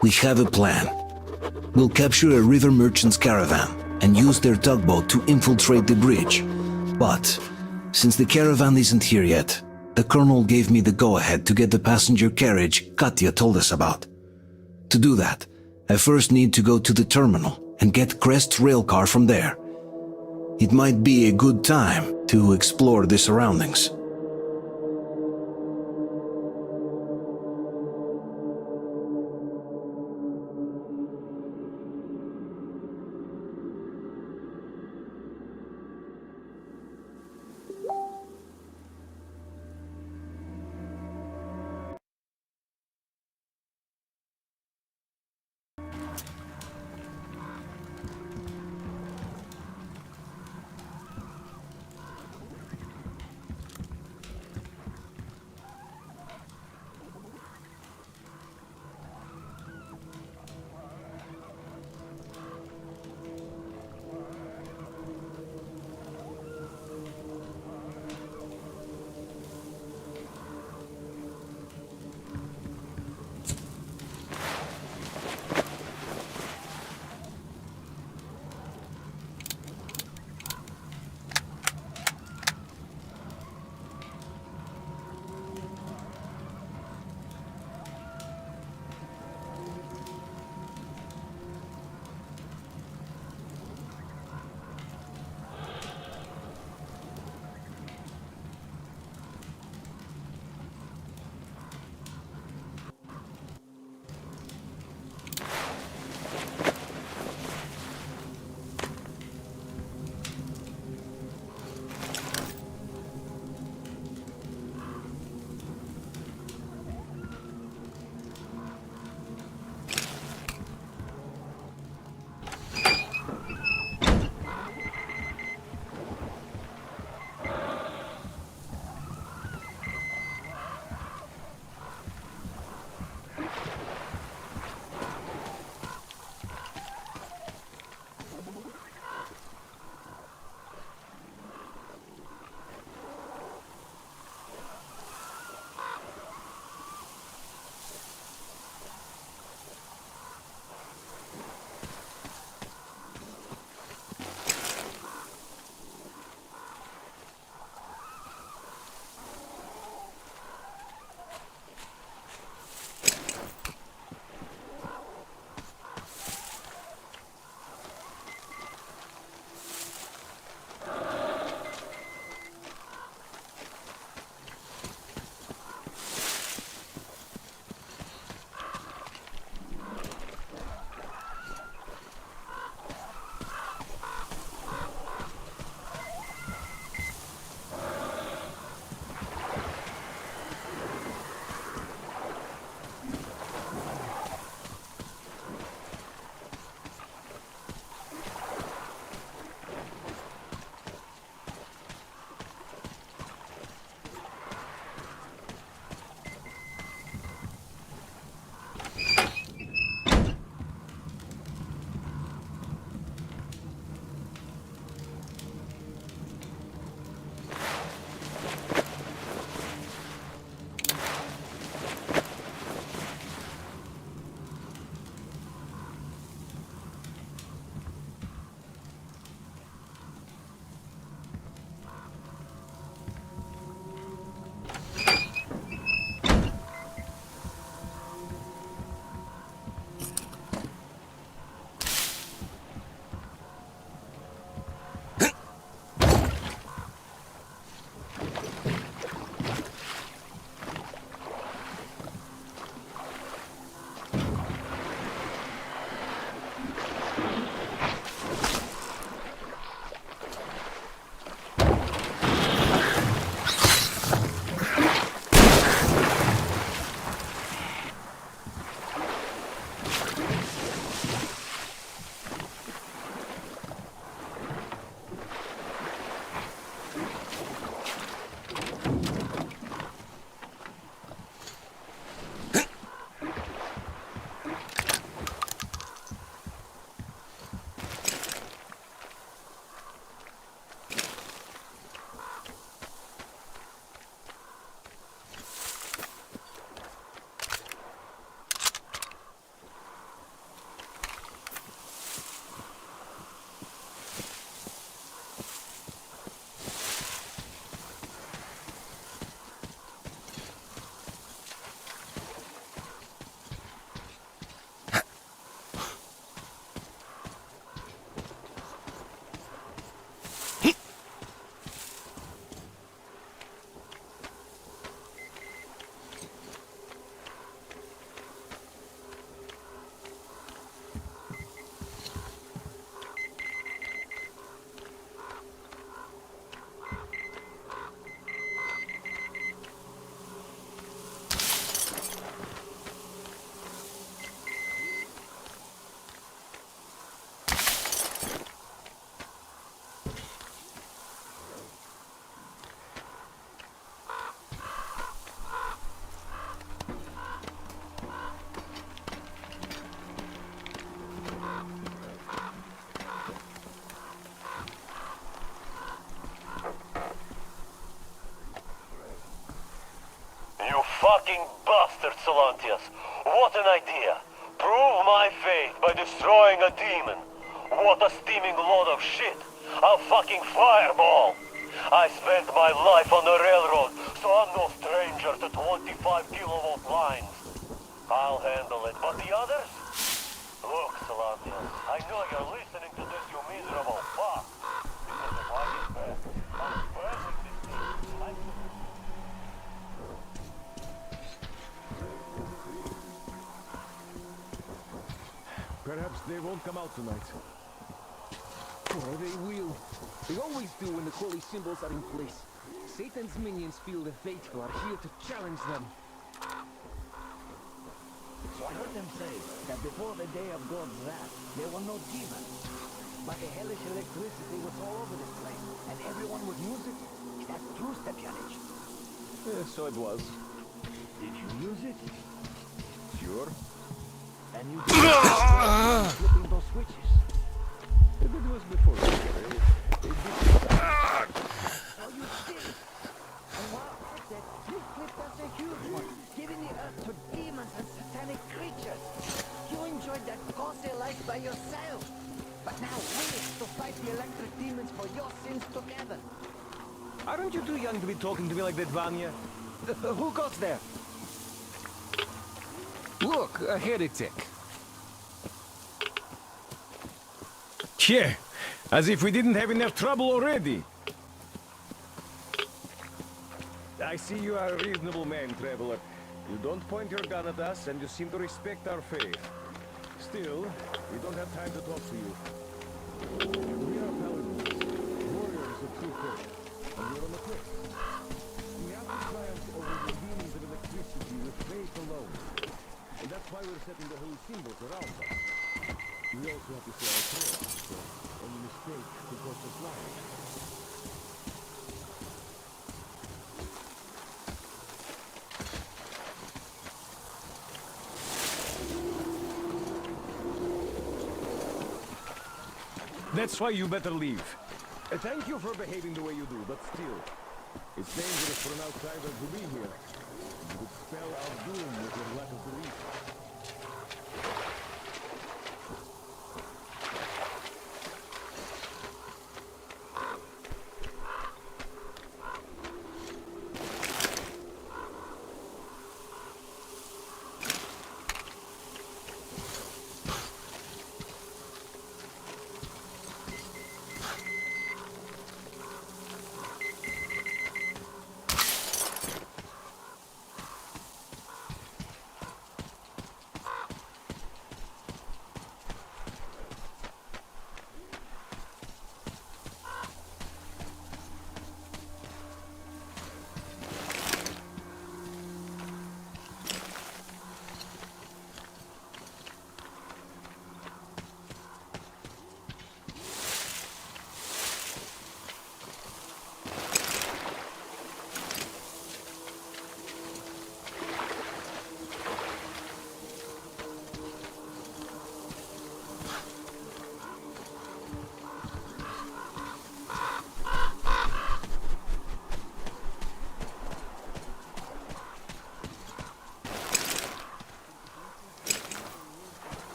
We have a plan. We'll capture a river merchant's caravan and use their tugboat to infiltrate the bridge. But, since the caravan isn't here yet, the Colonel gave me the go-ahead to get the passenger carriage Katya told us about. To do that, I first need to go to the terminal and get Crest's railcar from there. It might be a good time to explore the surroundings. fucking bastard, Solantius. What an idea. Prove my faith by destroying a demon. What a steaming load of shit. A fucking fireball. I spent my life on the railroad, so I'm no stranger to 25 kilovolt lines. I'll handle it, but the others? Look, Solantius, I know you're listening to this, you miserable fuck. Because if I get back, I'm burning this thing. Perhaps they won't come out tonight. Or they will. They always do when the holy symbols are in place. Satan's minions feel the faithful are here to challenge them. So I heard them say that before the day of God's wrath, there were no demons. But the hellish electricity was all over this place, and everyone would use it. Is that true, Stepanich? So it was. Did you use it? Sure. And you did flipping those switches. It was before. Oh, you did. And while at that, you flipped us a huge one, giving the earth to demons and satanic creatures. You enjoyed that gauzy life by yourself. But now we have to fight the electric demons for your sins together. Aren't you too young to be talking to me like that, Vanya? Who got there? Look, a heretic. Yeah, as if we didn't have enough trouble already. I see you are a reasonable man, traveler. You don't point your gun at us, and you seem to respect our faith. Still, we don't have time to talk to you. We are paladins, warriors of true faith, and we're on the quest. We have to triumph over the demons of electricity with faith alone. And that's why we're setting the holy symbols around us. We also have to say our prayers, so any mistake could cost us lives. That's why you better leave. Thank you for behaving the way you do, but still, it's dangerous for an outsider to be here. You could spell our doom with your lack of belief.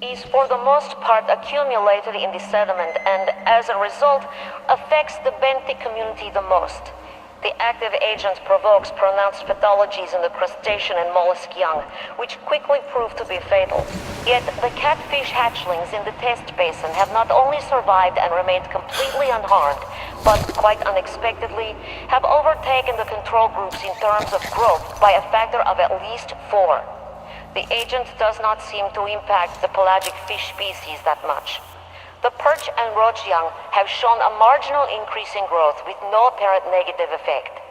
is for the most part accumulated in the sediment and, as a result, affects the benthic community the most. The active agent provokes pronounced pathologies in the crustacean and mollusk young, which quickly prove to be fatal. Yet, the catfish hatchlings in the test basin have not only survived and remained completely unharmed, but, quite unexpectedly, have overtaken the control groups in terms of growth by a factor of at least 4. The agent does not seem to impact the pelagic fish species that much. The perch and roach young have shown a marginal increase in growth with no apparent negative effect.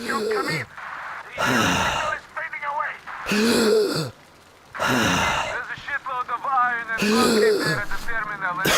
Come in. The signal is fading away. There's a shitload of iron and concrete there at the terminal. And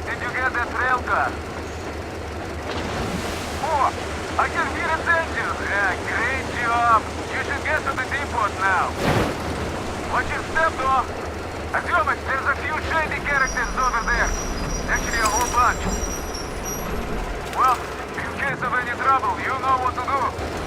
did you get that rail car? Oh, I can hear its engines. Yeah, great job. You should get to the depot now. Watch your step, though. Артемыч, there's a few shady characters over there. Actually, a whole bunch. Well, in case of any trouble, you know what to do.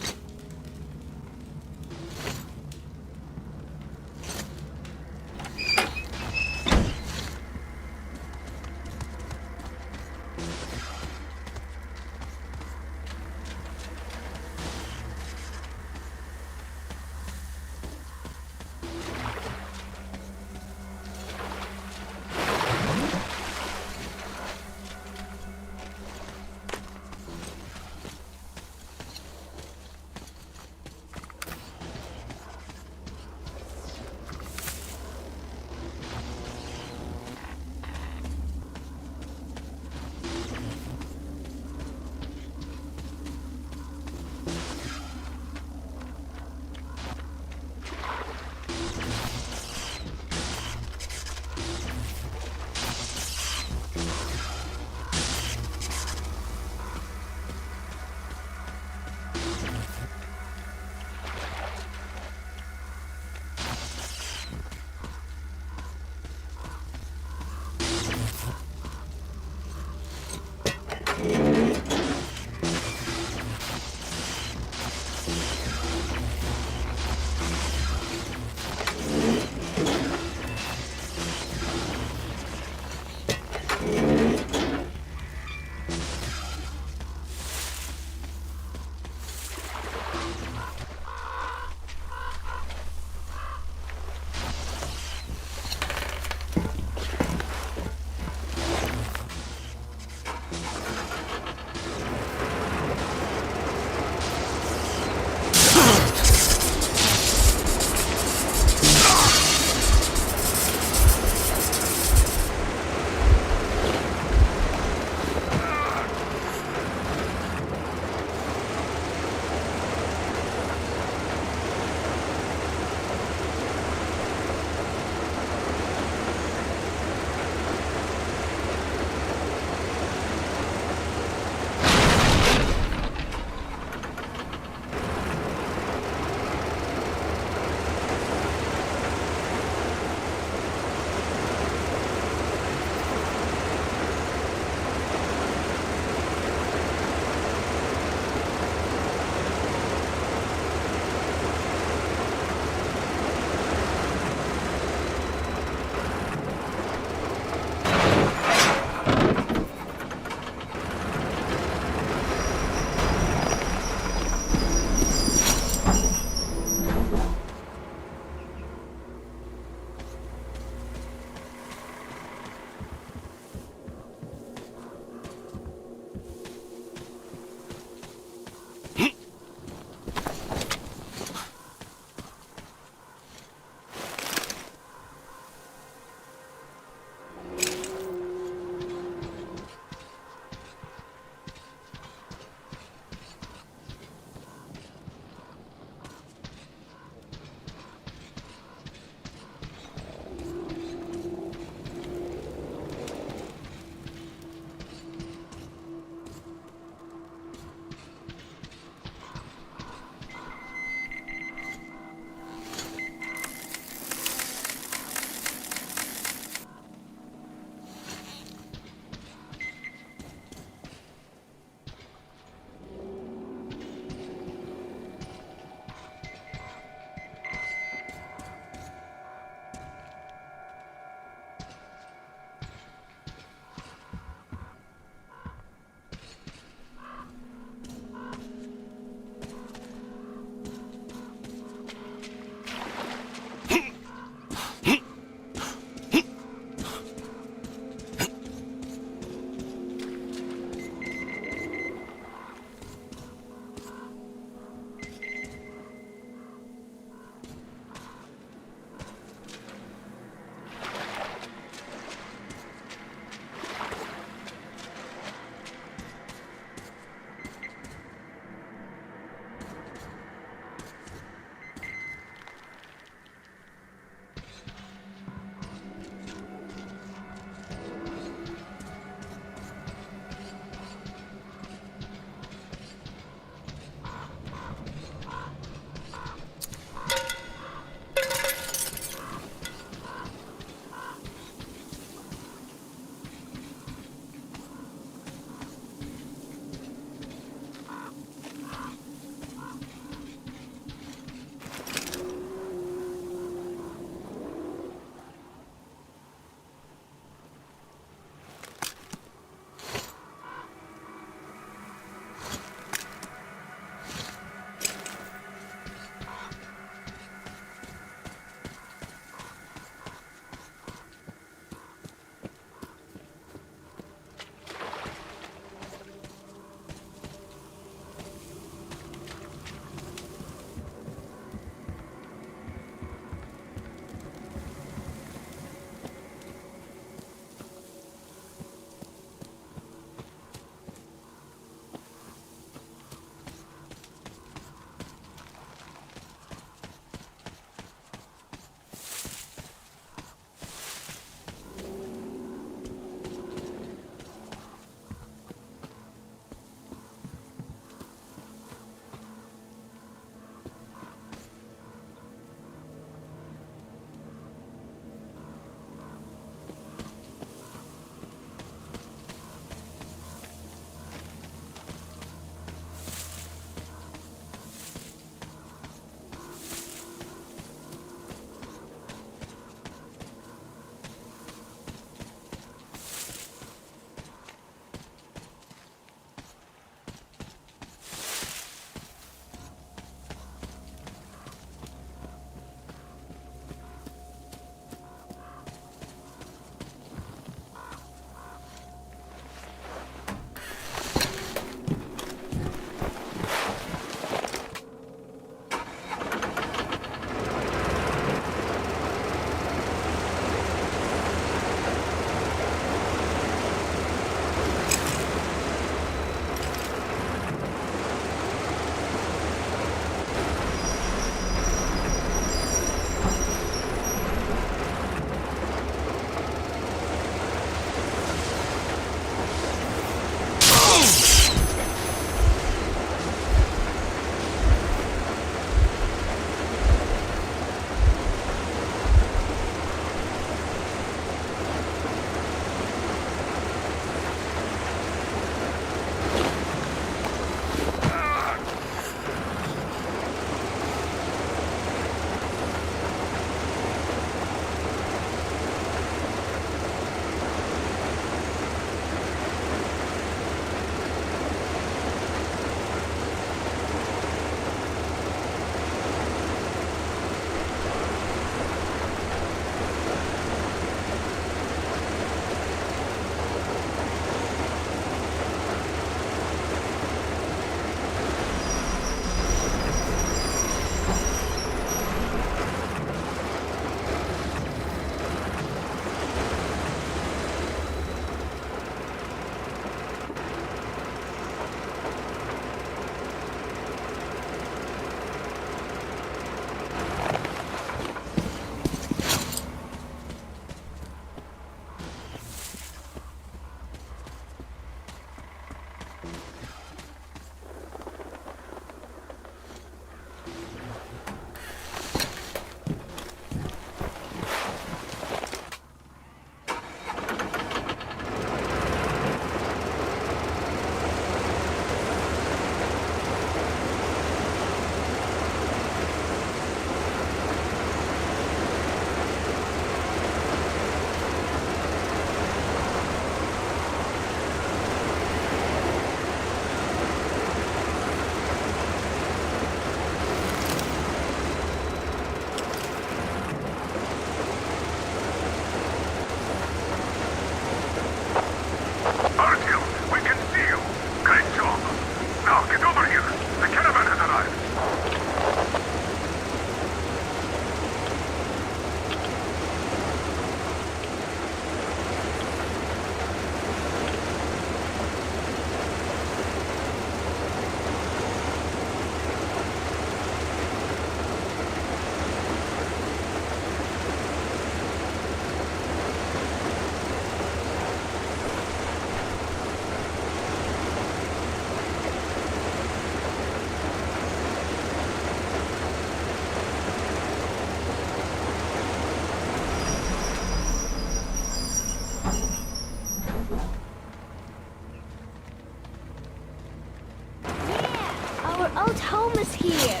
here.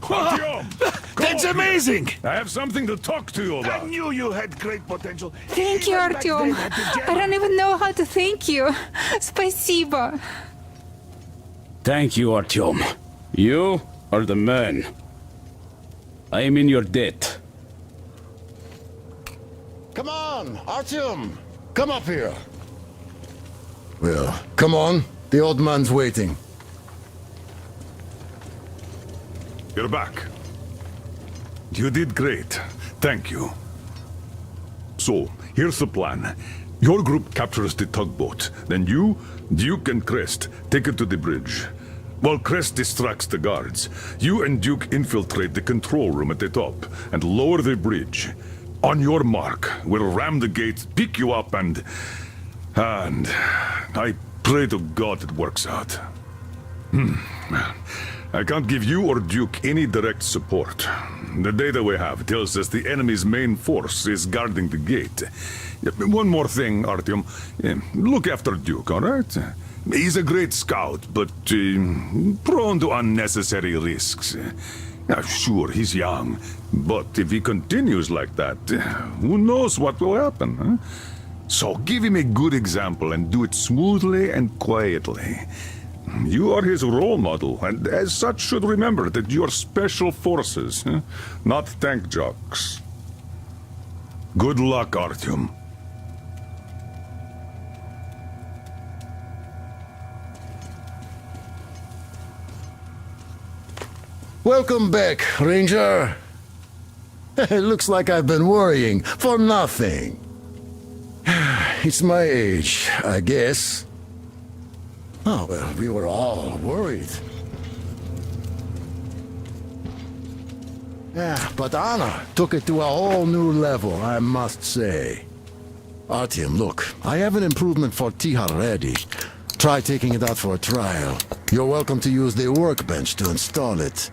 Artyom! That's amazing! I have something to talk to you I about. knew you had great potential. Thank you, Even back Artyom. then at the I don't even know how to thank you. Спасибо. Thank you, Artyom. You are the man. I am in your debt. Come on, Artyom! Come up here. Well, come on. The old man's waiting. You're back. You did great. Thank you. So, here's the plan. Your group captures the tugboat. Then you, Duke, and Crest take it to the bridge. While Crest distracts the guards, you and Duke infiltrate the control room at the top and lower the bridge. On your mark, we'll ram the gate, pick you up, and I pray to God it works out. I can't give you or Duke any direct support. The data we have tells us the enemy's main force is guarding the gate. One more thing, Artyom. Look after Duke, all right? He's a great scout, but prone to unnecessary risks. Sure, he's young, but if he continues like that, who knows what will happen, huh? So give him a good example and do it smoothly and quietly. You are his role model, and as such should remember that you're special forces, not tank jocks. Good luck, Artyom. Welcome back, Ranger. It looks like I've been worrying for nothing. It's my age, I guess. Oh, well, we were all worried. Yeah, but Anna took it to a whole new level, I must say. Artyom, look, I have an improvement for Tihar ready. Try taking it out for a trial. You're welcome to use the workbench to install it.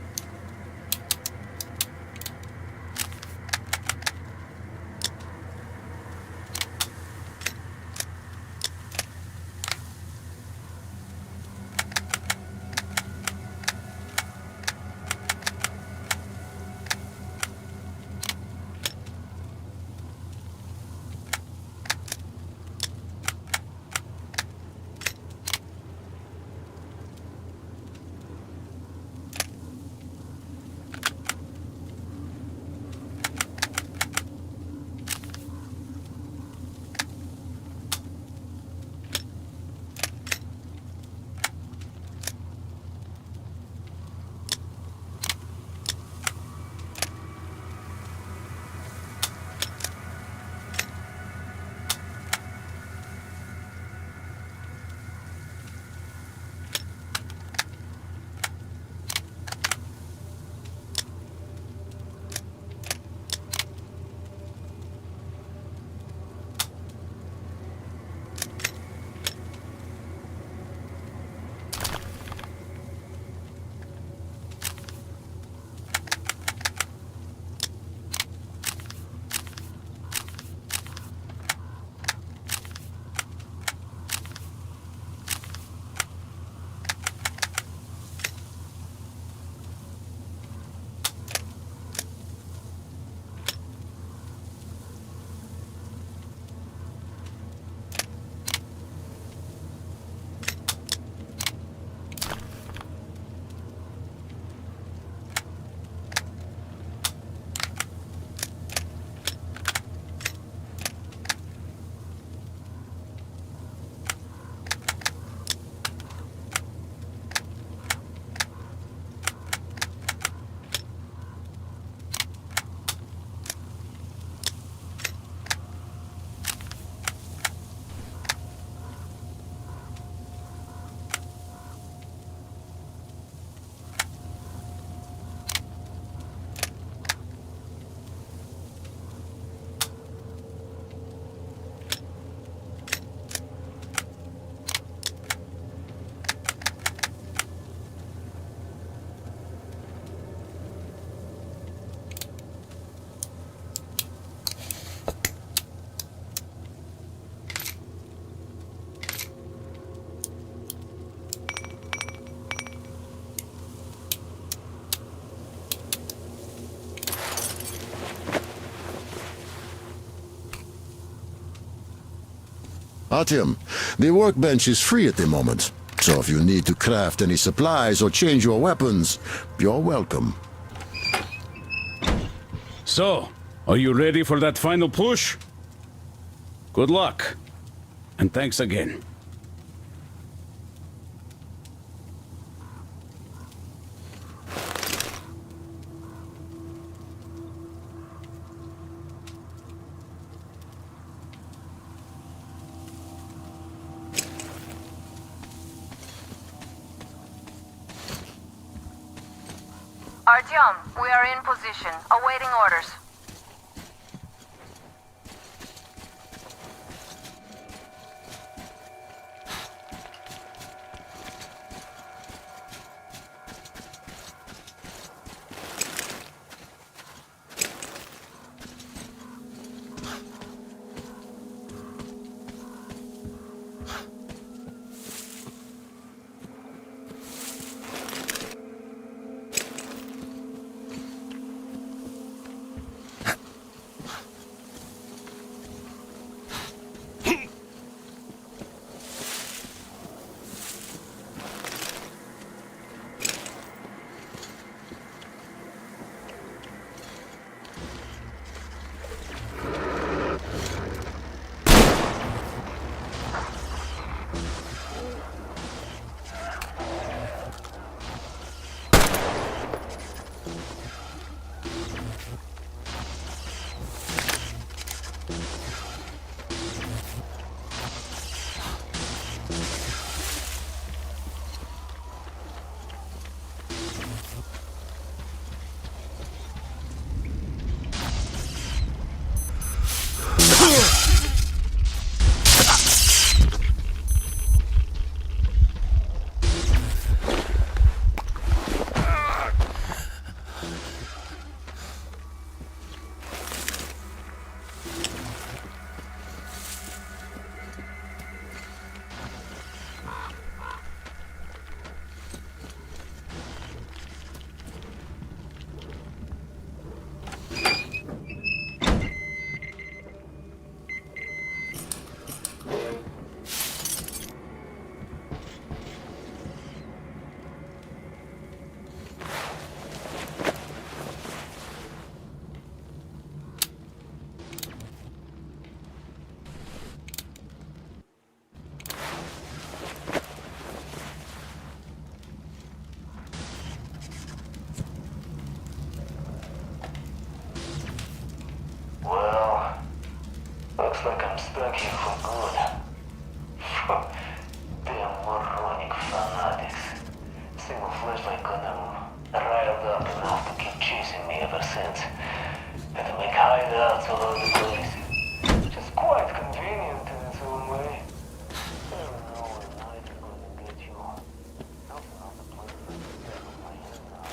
Artyom, the workbench is free at the moment, so if you need to craft any supplies or change your weapons, you're welcome. So, are you ready for that final push? Good luck, and thanks again. Artyom, we are in position, awaiting orders. Looks like I'm stuck here for good. Damn moronic fanatics. Single flashlight got them riled up enough to keep chasing me ever since. Had to make hideouts all over the place. Which is quite convenient in its own way. I don't know when night is going to get you. Nothing on the place like the back of my head now.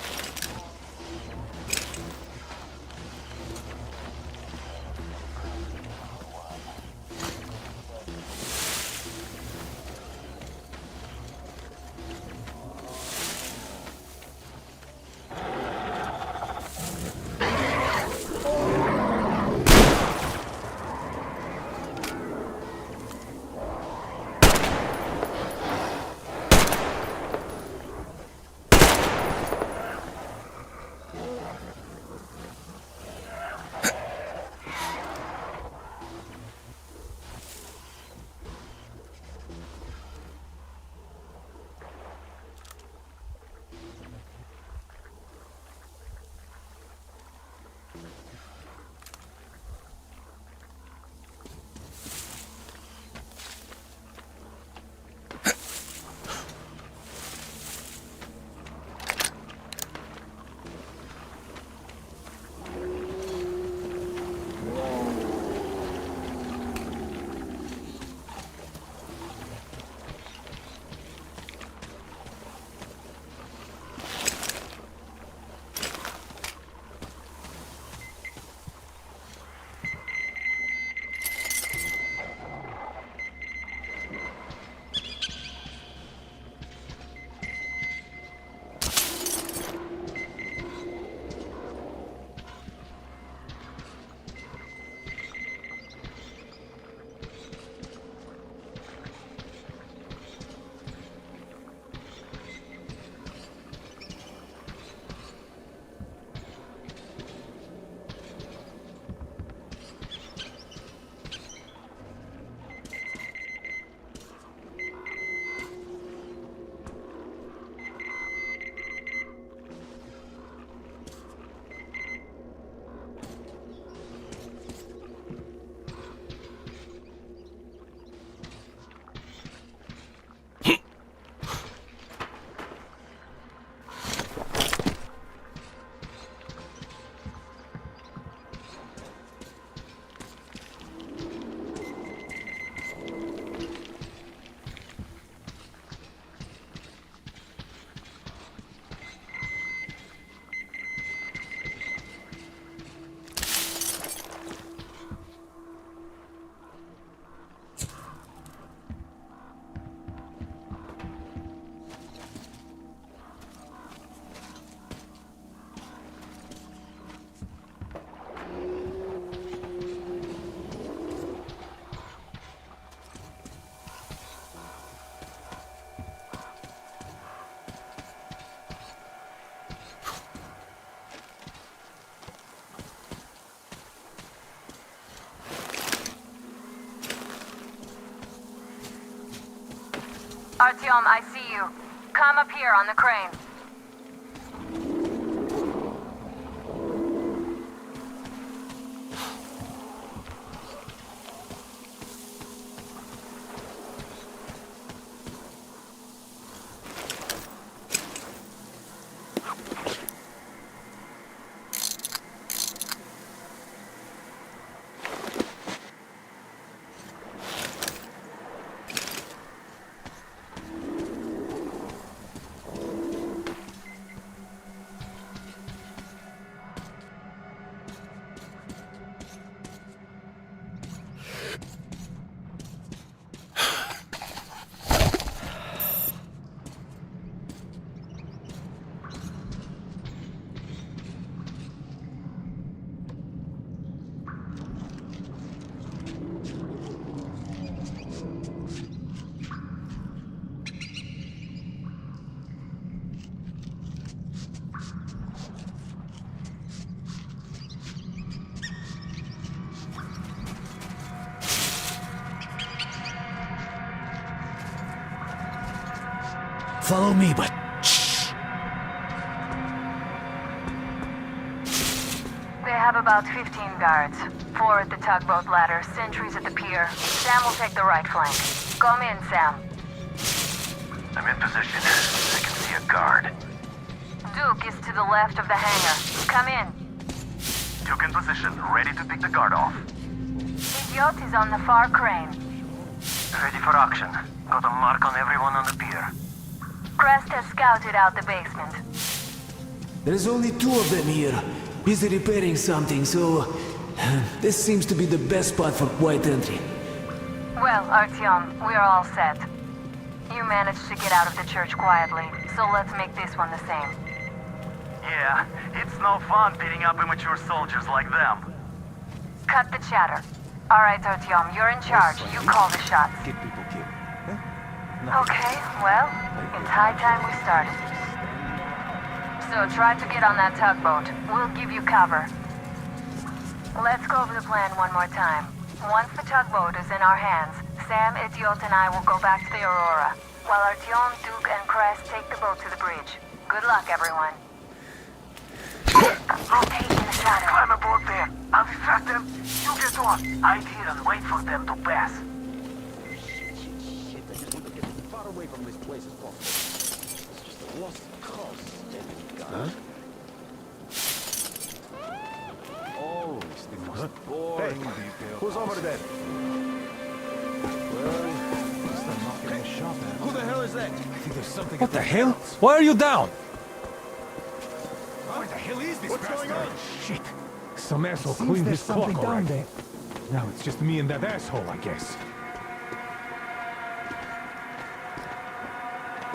Artyom, I see you. Come up here on the crane. Follow me, but shh. They have about 15 guards. 4 at the tugboat ladder, sentries at the pier. Sam will take the right flank. Come in, Sam. I'm in position. I can see a guard. Duke is to the left of the hangar. Come in. Duke in position, ready to pick the guard off. Idiot is on the far crane. Ready for action. Got a mark on everyone on the pier. Crest has scouted out the basement. There's only 2 of them here, busy repairing something, so this seems to be the best spot for quiet entry. Well, Artyom, we're all set. You managed to get out of the church quietly, so let's make this one the same. Yeah, it's no fun beating up immature soldiers like them. Cut the chatter. All right, Artyom, you're in charge. You call the shots. Get people killed. Okay, well, it's high time we started. So try to get on that tugboat. We'll give you cover. Let's go over the plan one more time. Once the tugboat is in our hands, Sam, Idiot, and I will go back to the Aurora, while Artyom, Duke, and Crest take the boat to the bridge. Good luck, everyone. Rotate in the shadow. Climb aboard there. I'll distract them. You get on. Hide here and wait for them to pass. Far away from this place as possible. It's just a lost cause. Huh? Always the most boring detail. Who's over there? Well, just a knock in the shop. Who the hell is that? I think there's something. What the hell? Why are you down? What the hell is this? What's going on? Shit. Some asshole cleaned his clock, all right. Now it's just me and that asshole, I guess.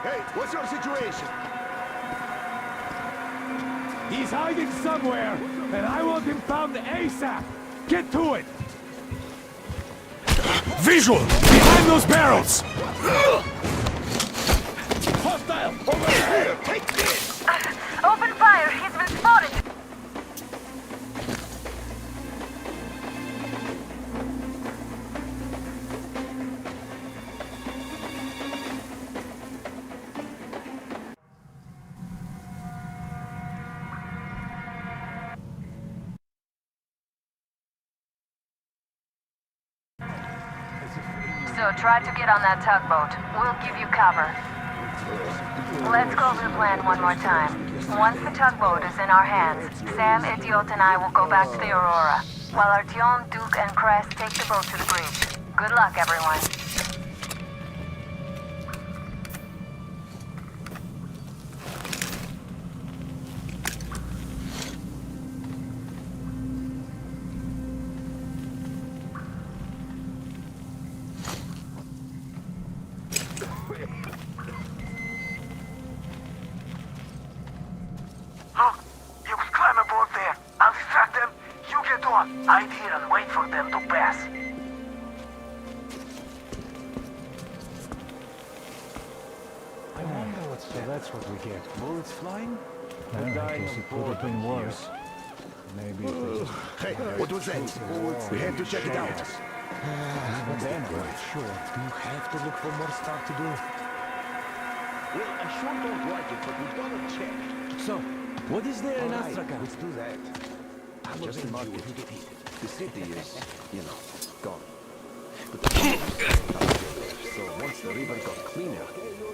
Hey, what's your situation? He's hiding somewhere, and I want him found ASAP. Get to it. Visual! Behind those barrels! Hostile! Over here! Take this! Open fire! He's been spotted! So try to get on that tugboat. We'll give you cover. Let's go over the plan one more time. Once the tugboat is in our hands, Sam, Idiot, and I will go back to the Aurora, while Artyom, Duke, and Crest take the boat to the bridge. Good luck, everyone. Look, you can climb aboard there. I'll distract them. You get on. Hide here and wait for them to pass. I wonder what's so that's what we get. Bullets flying? I guess it could have been worse. Maybe it was Hey, what was that? We have to check it out. Even then, I'm not sure. You have to look for more stuff to do. Well, I sure don't like it, but we gotta check. So, what is there in All right, Astrakhan? let's do that. Just the market. The city is, you know, gone. But the so once the river got cleaner,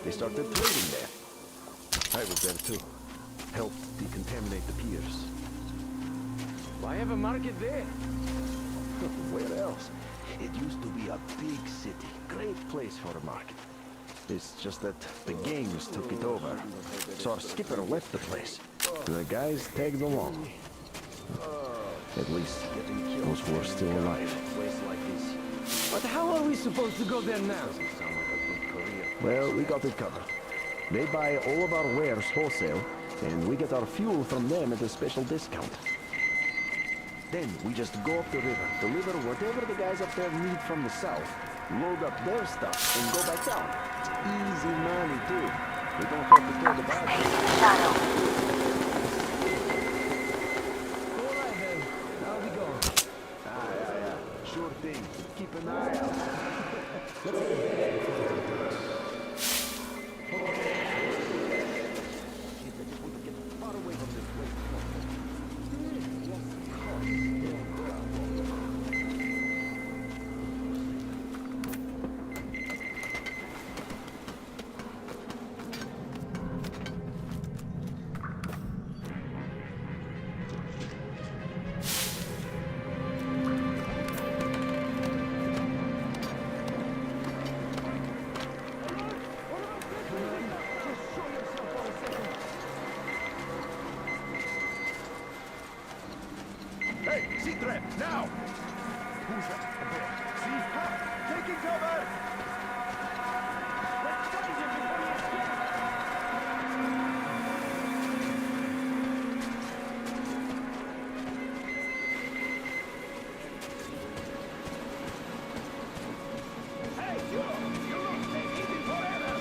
they started trading there. I was there too. Helped decontaminate the piers. Why have a market there? Where else? It used to be a big city. Great place for a market. It's just that the gangs took it over. So our skipper left the place. The guys tagged along. At least those who are still alive. But how are we supposed to go there now? Well, we got it covered. They buy all of our wares wholesale, and we get our fuel from them at a special discount. Then we just go up the river, deliver whatever the guys up there need from the south, load up their stuff, and go back down. Easy money, too. We don't have to pay the bar. Sure thing. Keep an eye out. Hey, C-Trap, now! Who's that? Up there. See? Ha! Taking cover! Let's find him before he escapes! Hey, you! You don't stay easy forever!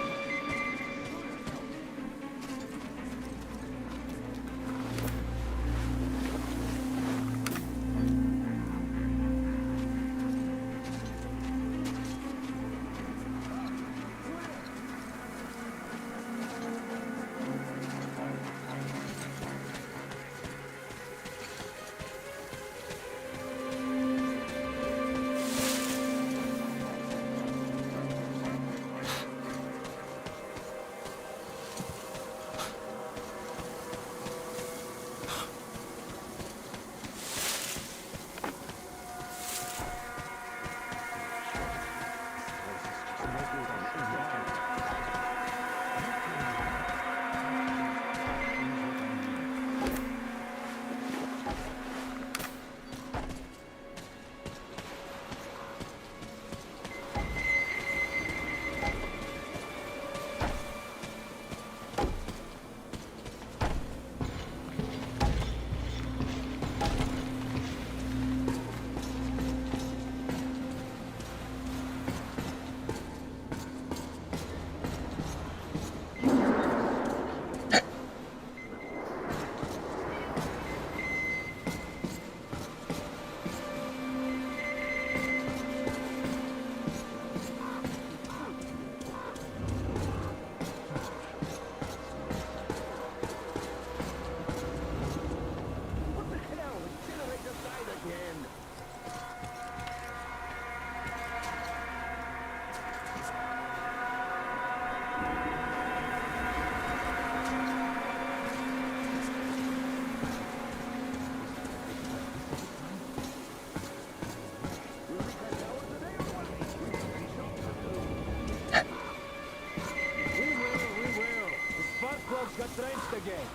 Got drenched again.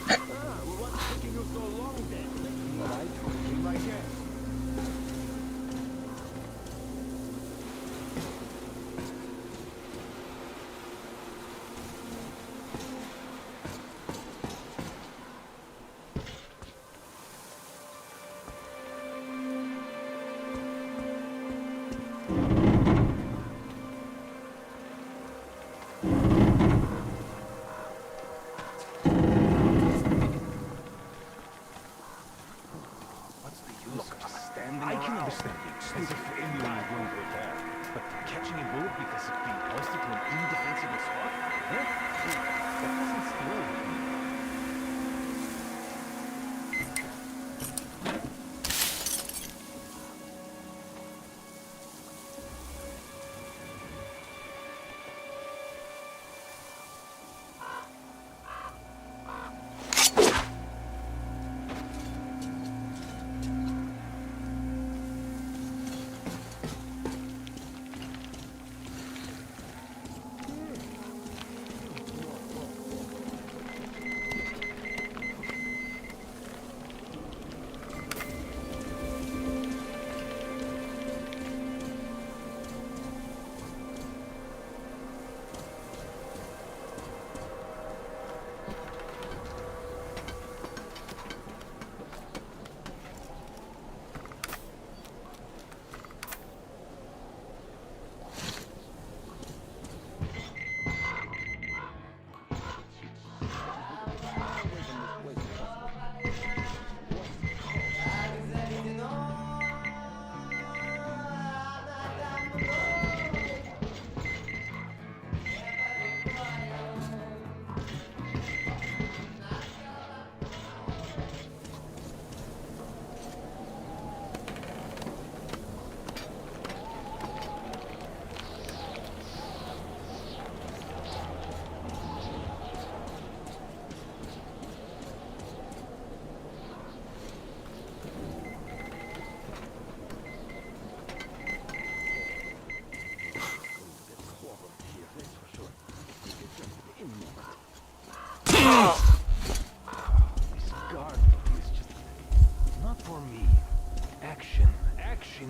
Well, what's taking you so long then? All right, be my guest. I can understand. As if anyone is going to attack. but catching a bullet because of being posted to an indefensible spot? Huh? That doesn't square with me.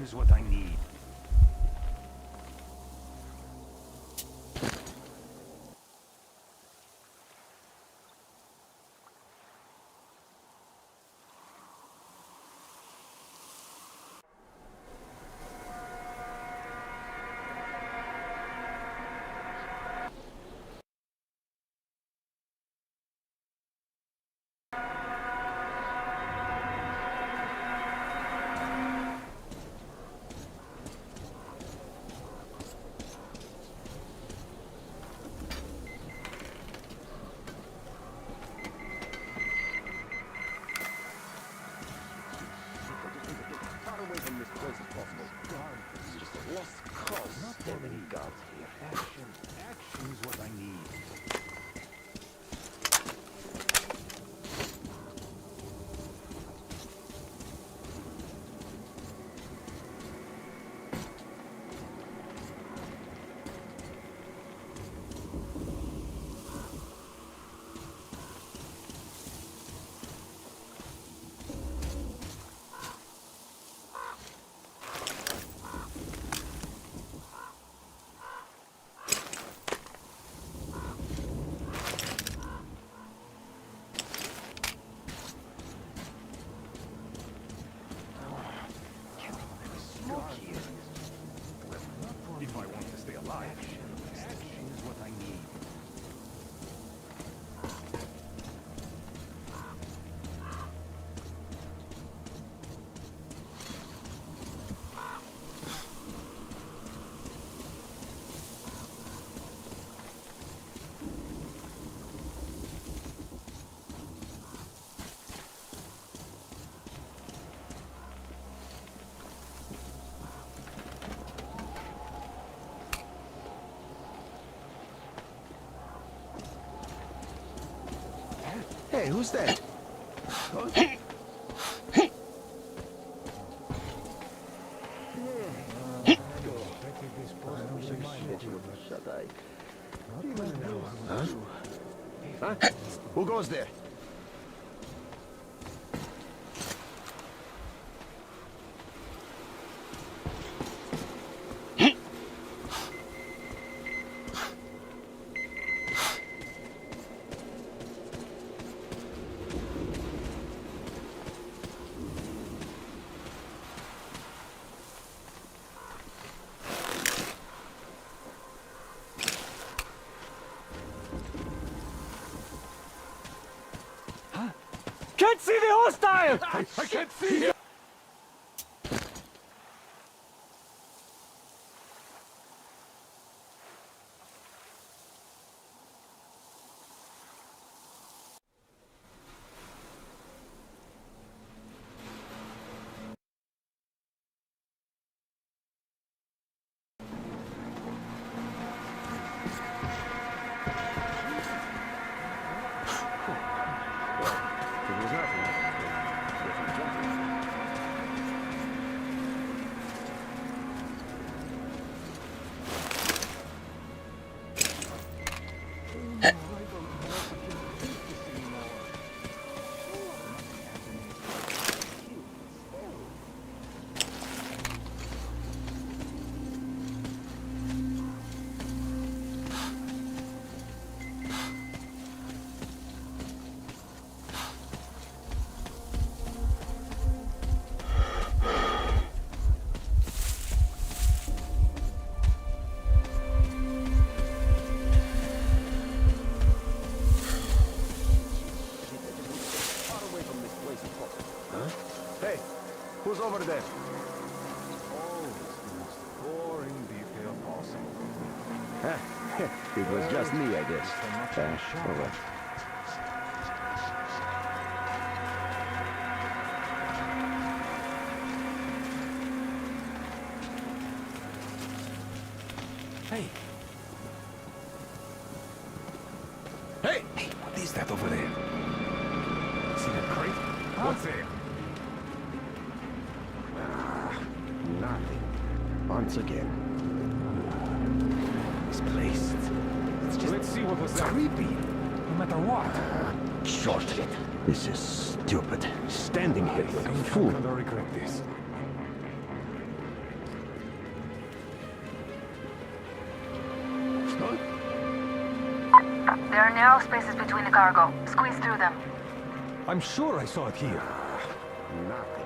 Is what I need. Action is what I need. If I want to stay alive, action is what I need. Hey, who's that? Huh? Who goes there? Can't see the hostile! I can't see him! Who's over there? Always the most boring detail possible. It was just me, I guess. All right. Hey, Hey, what is that over there? See that crate? What's there? Nothing. Once again. This place. It's just Let's see what was that. creepy. No matter what. Short. This is stupid. Standing here like a I'm fool. gonna regret this. There are narrow spaces between the cargo. Squeeze through them. I'm sure I saw it here. Nothing.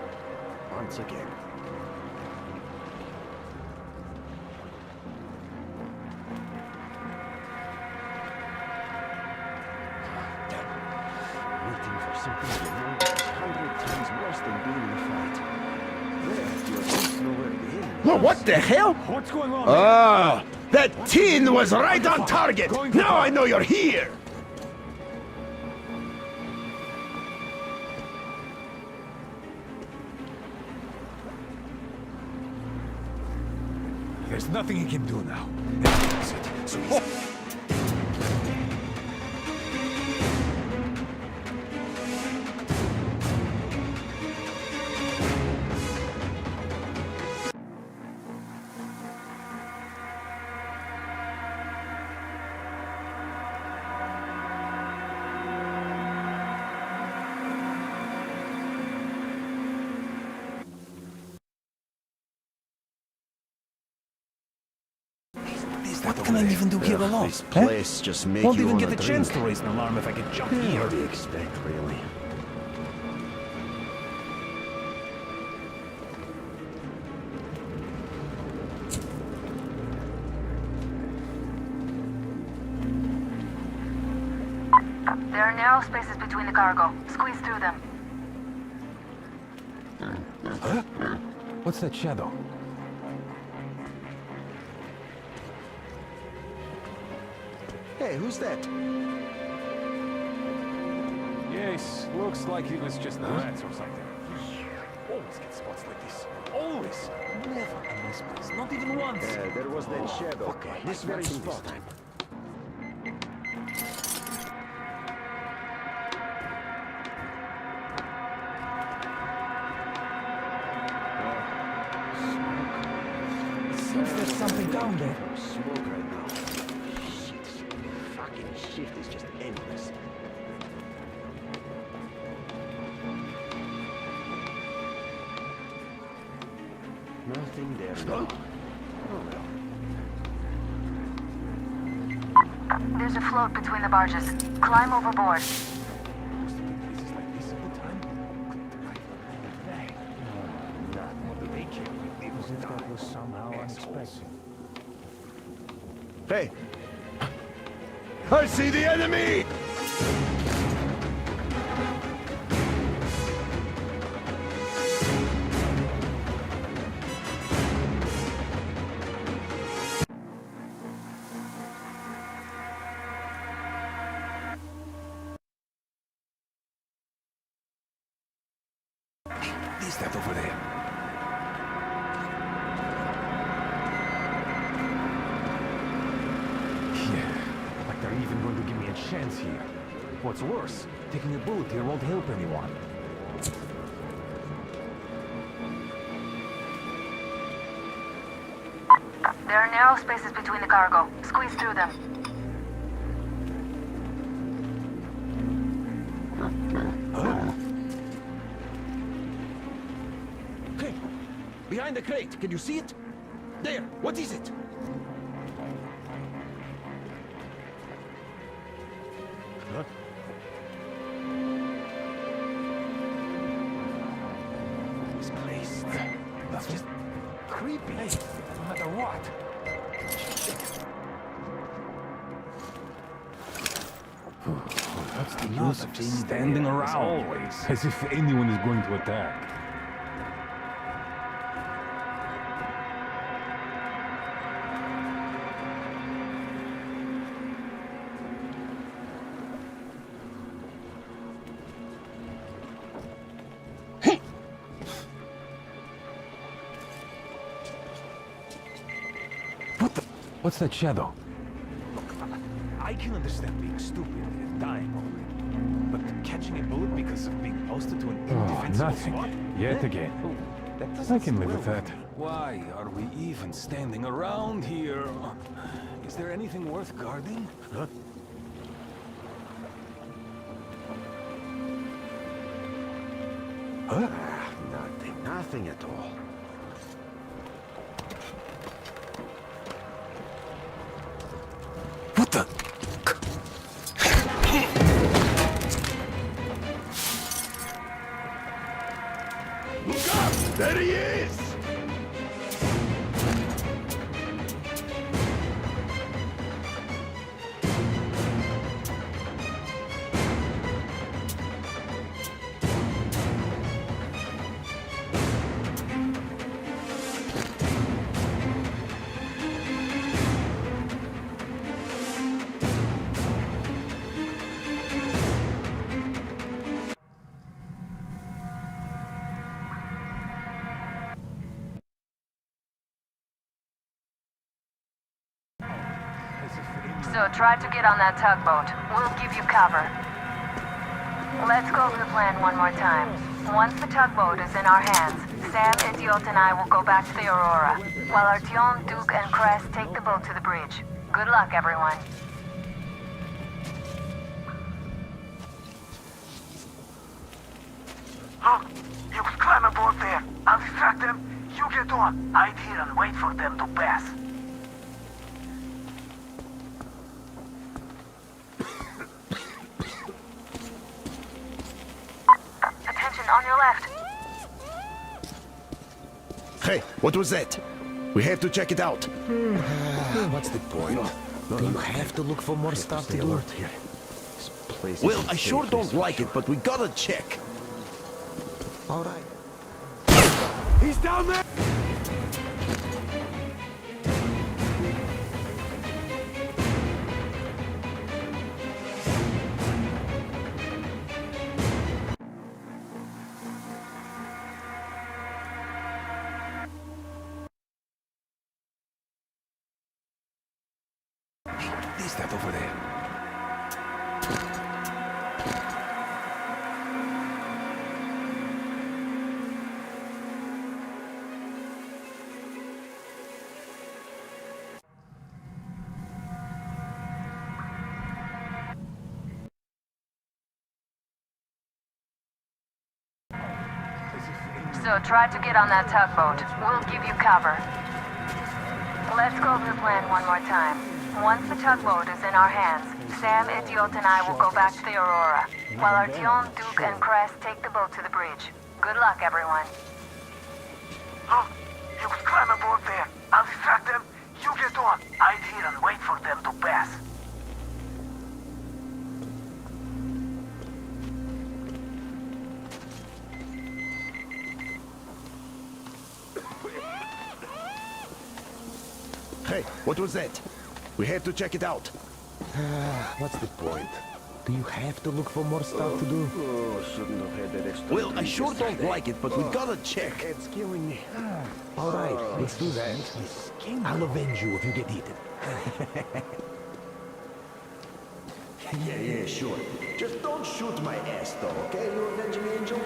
Once again. Waiting for something you know is 100 times worse than being in a fight. There, you at least know where the enemy is. What the hell? What's going on? Ah, that tin was right on target. Now I know you're here. There's nothing he can do now. That's it. So What can I even do here alone? This place just makes won't you even get wanna the chance drink. to raise an alarm if I could jump What here. do you expect, really? There are narrow spaces between the cargo. Squeeze through them. Huh? What's that shadow? Hey, who's that? Yes, looks like it was just rats or something. Always get spots like this. Always. Never in this place. Not even once. There was that shadow. Okay, this very spot. seems there's something down there. Smoke right now. Shit, this fucking shift is just endless. Nothing there. No. Oh well. There's a float between the barges. Climb overboard. Places like this all the time. As if that was somehow unexpected. Hey, I see the enemy! What is that over there? Yeah, like they're even going to give me a chance here. What's worse, taking a bullet here won't help anyone. There are narrow spaces between the cargo. Squeeze through them. Hey, behind the crate, can you see it? There, what is it? Huh? This place. That's just creepy. Hey, no matter what. What's the use of just standing around? Always. As if anyone is going to attack. What's that shadow? I can understand being stupid and dying already. But catching a bullet because of being posted to an indefensible Nothing. spot? Yet again. That doesn't I can sit live well with that. Why are we even standing around here? Is there anything worth guarding? Huh? Huh? Nothing at all. What the? Look up! There he is! So try to get on that tugboat. We'll give you cover. Let's go over the plan one more time. Once the tugboat is in our hands, Sam, Idiot, and I will go back to the Aurora, while Artyom, Duke, and Crest take the boat to the bridge. Good luck, everyone. Look, you can climb aboard there. I'll distract them. You get on. Hide here and wait for them to pass. Attention, on your left. Hey, what was that? We have to check it out. What's the point? Do you have to look for more stuff to do? Here. This place Well, is I sure safe, don't like it, but we gotta check. All right. He's down there! What is that over there? So try to get on that tugboat. We'll give you cover. Let's go over the plan one more time. Once the tugboat is in our hands, Sam, Idiot, and I will go back to the Aurora, while Artyom, Duke, and Crest take the boat to the bridge. Good luck, everyone. Look, you can climb aboard there. I'll distract them. You get on. Hide here and wait for them to pass. Hey, what was that? We have to check it out. What's the point? Do you have to look for more stuff to do? Oh, shouldn't have had that extra. Well, I sure don't like it, but we gotta check. It's killing me. All right, let's do that. I'll avenge you if you get eaten. Yeah, sure. Just don't shoot my ass, though, okay, you avenging angel?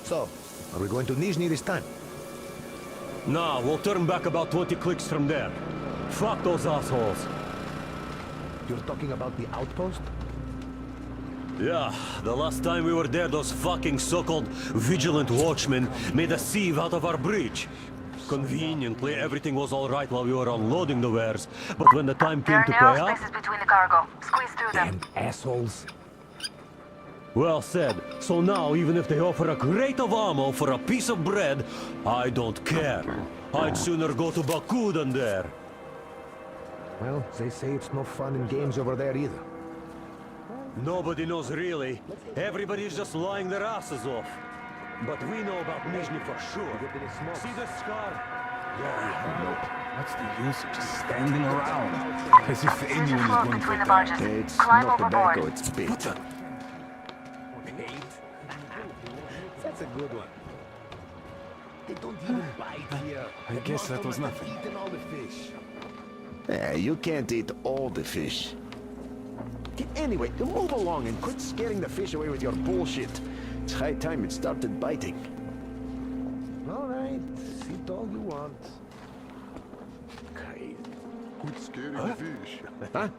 So, are we going to Nizhny this time? Nah, we'll turn back about 20 clicks from there. Fuck those assholes. You're talking about the outpost? Yeah, the last time we were there, those fucking so-called vigilant watchmen made a sieve out of our bridge. Conveniently, everything was all right while we were unloading the wares, but when the time came to pay There are narrow up... spaces between the cargo. Squeeze through them. Assholes. Well said. So now, even if they offer a crate of ammo for a piece of bread, I don't care. I'd sooner go to Baku than there. Well, they say it's no fun in games over there either. Nobody knows really. Everybody's just lying their asses off. But we know about Nizhny for sure. See the scar? What's the use of just standing around? As if There's a anyone is float going between to the barges. It's Climb not overboard. tobacco, it's bait. That's a good one. They don't even bite here. I guess that was nothing. Eating all the fish. You can't eat all the fish. Anyway, move along and quit scaring the fish away with your bullshit. It's high time it started biting. All right, eat all you want. Crazy. Quit scaring the fish. Huh?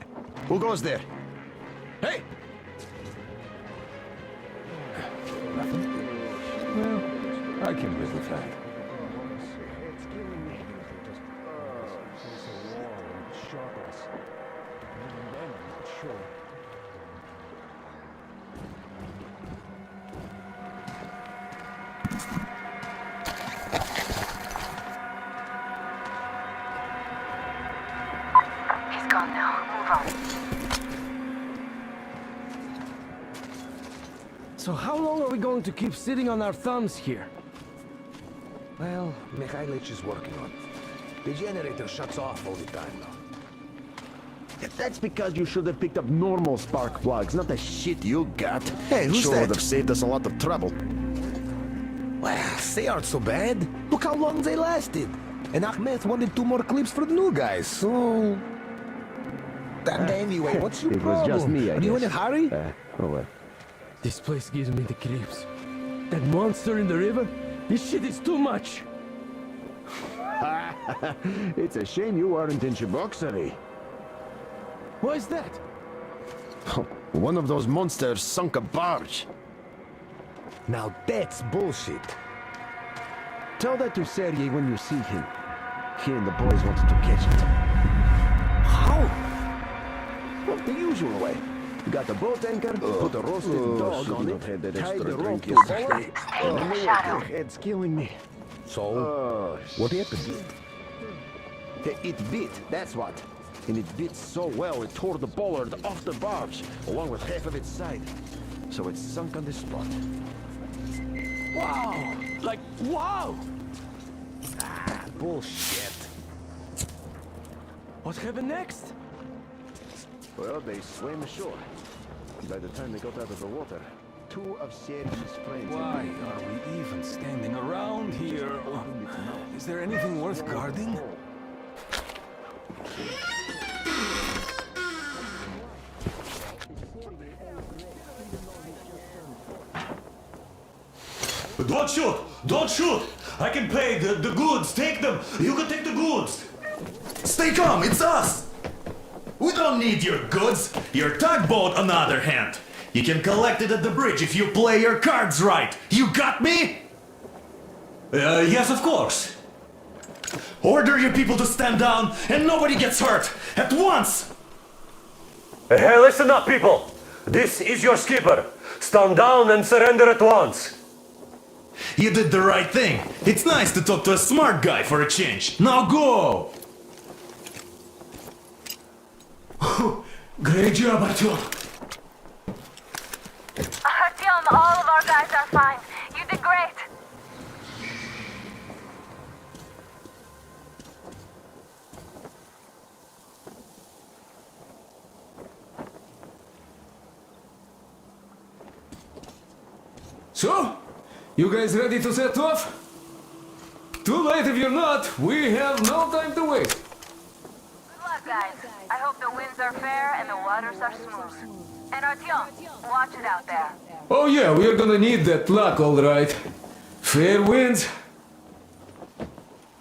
Who goes there? Hey! Well, I can live with that. It's killing me. Just face a wall and shot us. Even then, I'm not sure. He's gone now. Move on. So how long are we going to keep sitting on our thumbs here? Well, Mikhailych is working on it. The generator shuts off all the time now. That's because you should have picked up normal spark plugs, not the shit you got. Hey, who's sure that? would have saved us a lot of trouble. Well, they aren't so bad. Look how long they lasted. And Ahmed wanted 2 more clips for the new guys, so... And anyway, what's your It was problem? just me, I Are you in a guess. hurry? Oh well. This place gives me the creeps. That monster in the river? This shit is too much. It's a shame you weren't in Shiboksary. Why is that? One of those monsters sunk a barge. Now that's bullshit. Tell that to Sergei when you see him. He and the boys wanted to catch it. How? Well, the usual way. You got the boat anchor, put a roasted dog on it, tied the rope to a bollard, and then they were head's killing me. So, what happened? It bit, that's what. And it bit so well it tore the bollard off the barge, along with half of its side. So it sunk on the spot. Wow! Like, wow! Ah, bullshit. What happened next? Well, they swam ashore. By the time they got out of the water, 2 of Sergei's friends... Why are we even standing around here? Is there anything worth guarding? Don't shoot! Don't shoot! I can pay the goods. Take them. You can take the goods. Stay calm, it's us! We don't need your goods. Your tugboat, on the other hand. You can collect it at the bridge if you play your cards right. You got me? Yes, of course. Order your people to stand down and nobody gets hurt. At once! Hey, listen up, people. This is your skipper. Stand down and surrender at once. You did the right thing. It's nice to talk to a smart guy for a change. Now go! Great job, Artyom. Artyom, all of our guys are fine. You did great. So, you guys ready to set off? Too late if you're not. We have no time to waste. Good luck, guys. I hope the winds are fair and the waters are smooth. And Artyom, watch it out there. Oh yeah, we're gonna need that luck, all right. Fair winds.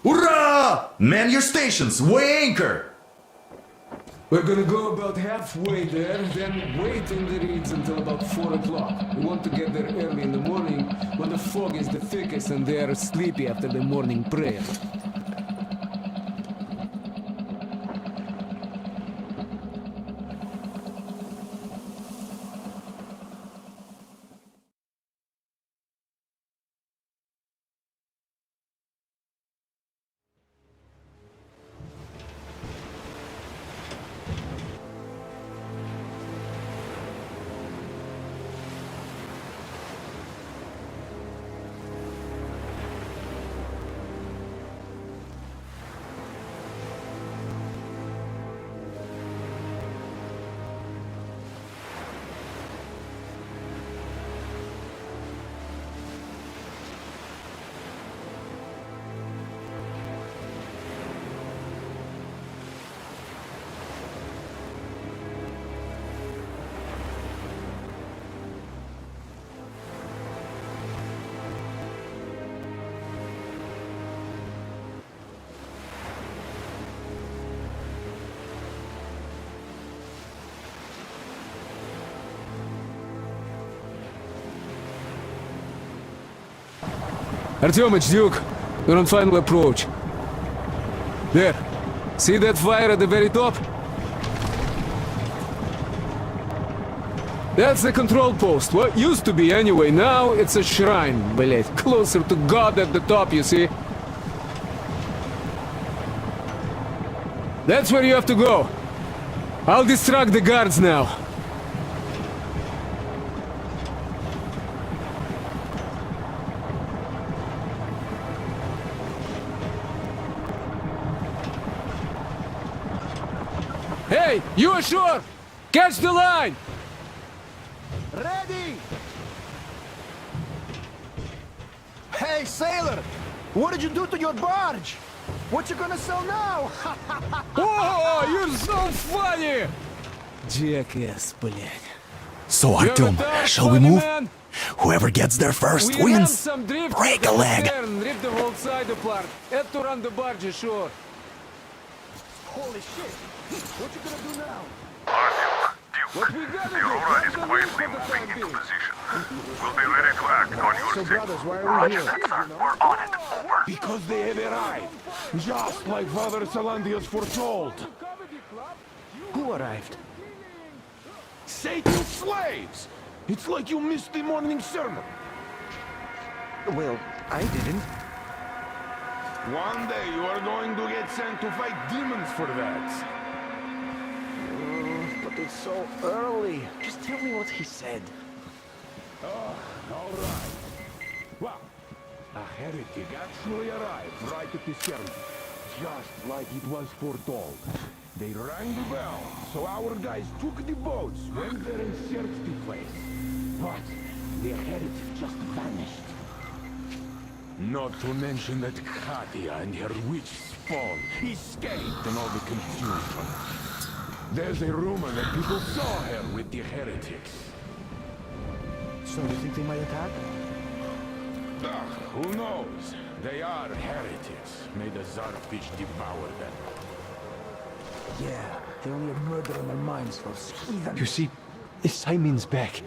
Hurrah! Man your stations, weigh anchor! We're gonna go about halfway there, then wait in the reeds until about 4 o'clock. We want to get there early in the morning when the fog is the thickest and they are sleepy after the morning prayer. Artyomich, Duke, we're on final approach. There. See that fire at the very top? That's the control post. Well, used to be anyway. Now it's a shrine, блять. Closer to God at the top, you see? That's where you have to go. I'll distract the guards now. Hey, you ashore! Catch the line! Ready! Hey, sailor! What did you do to your barge? What you gonna sell now? Oh, you're so funny! Jackass, блядь. So, Artyom, shall we move? Whoever gets there first We wins. ran some drift Break a from the leg. stern, rip the whole side apart. Had to run the barge ashore. Holy shit! What you gonna do now? What we gotta The do? Aurora is Grab the quietly lead for the moving time into being. position. We'll be ready to act on your So, signal. brothers, why are we here? We're on it. Over. Because they have arrived. Just like Father Salandius foretold. Who arrived? Satan's slaves! It's like you missed the morning sermon. Well, I didn't. One day you are going to get sent to fight demons for that. But it's so early. Just tell me what he said. Oh, all right. Well, a heretic actually arrived right at the sermon, just like it was foretold. They rang the bell, so our guys took the boats, went there and searched the place. But the heretic just vanished. Not to mention that Katia and her witch spawn escaped in all the confusion. There's a rumor that people saw her with the heretics. So you think they might attack? Who knows? They are heretics. May the Tsarfish devour them. Yeah, they only have murder on their minds, those heathen. You see, Simon's back.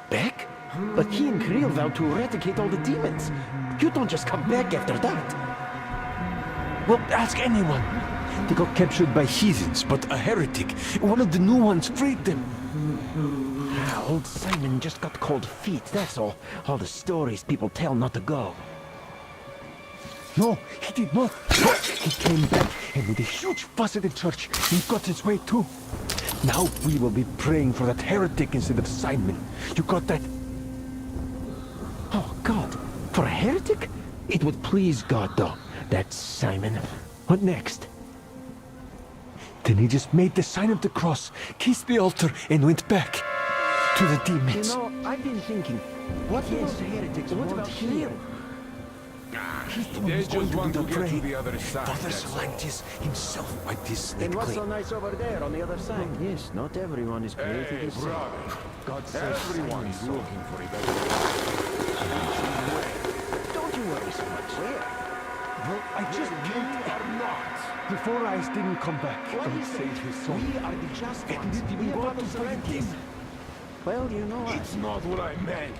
Back? But he and Kriel vowed to eradicate all the demons. You don't just come back after that. Well, ask anyone. They got captured by heathens, but a heretic, one of the new ones, freed them. Old Simon just got cold feet, that's all. All the stories people tell not to go. No, he did not. He came back, and with a huge fuss at the church, he got his way too. Now we will be praying for that heretic instead of Simon. You got that? Oh, God. For a heretic? It would please God, though. That's Simon. What next? Then he just made the sign of the cross, kissed the altar, and went back to the demons. You know, I've been thinking, what about the heretics? What about here? He's the one They who's going just to want do to the get to praying. the other side. Father that's all. Salantius himself wiped his slate And what's clean. so nice over there on the other side? Yes, not everyone is created Hey, the same. brother. God says Everyone is Simon. looking for a better Don't you worry so much. Where? Well, I just You are not. The Four Eyes didn't come back What and is it? save his soul. We are the just And ones. didn't even We go are to Father fight him. Salantius. Well, you know what? It's not what I meant.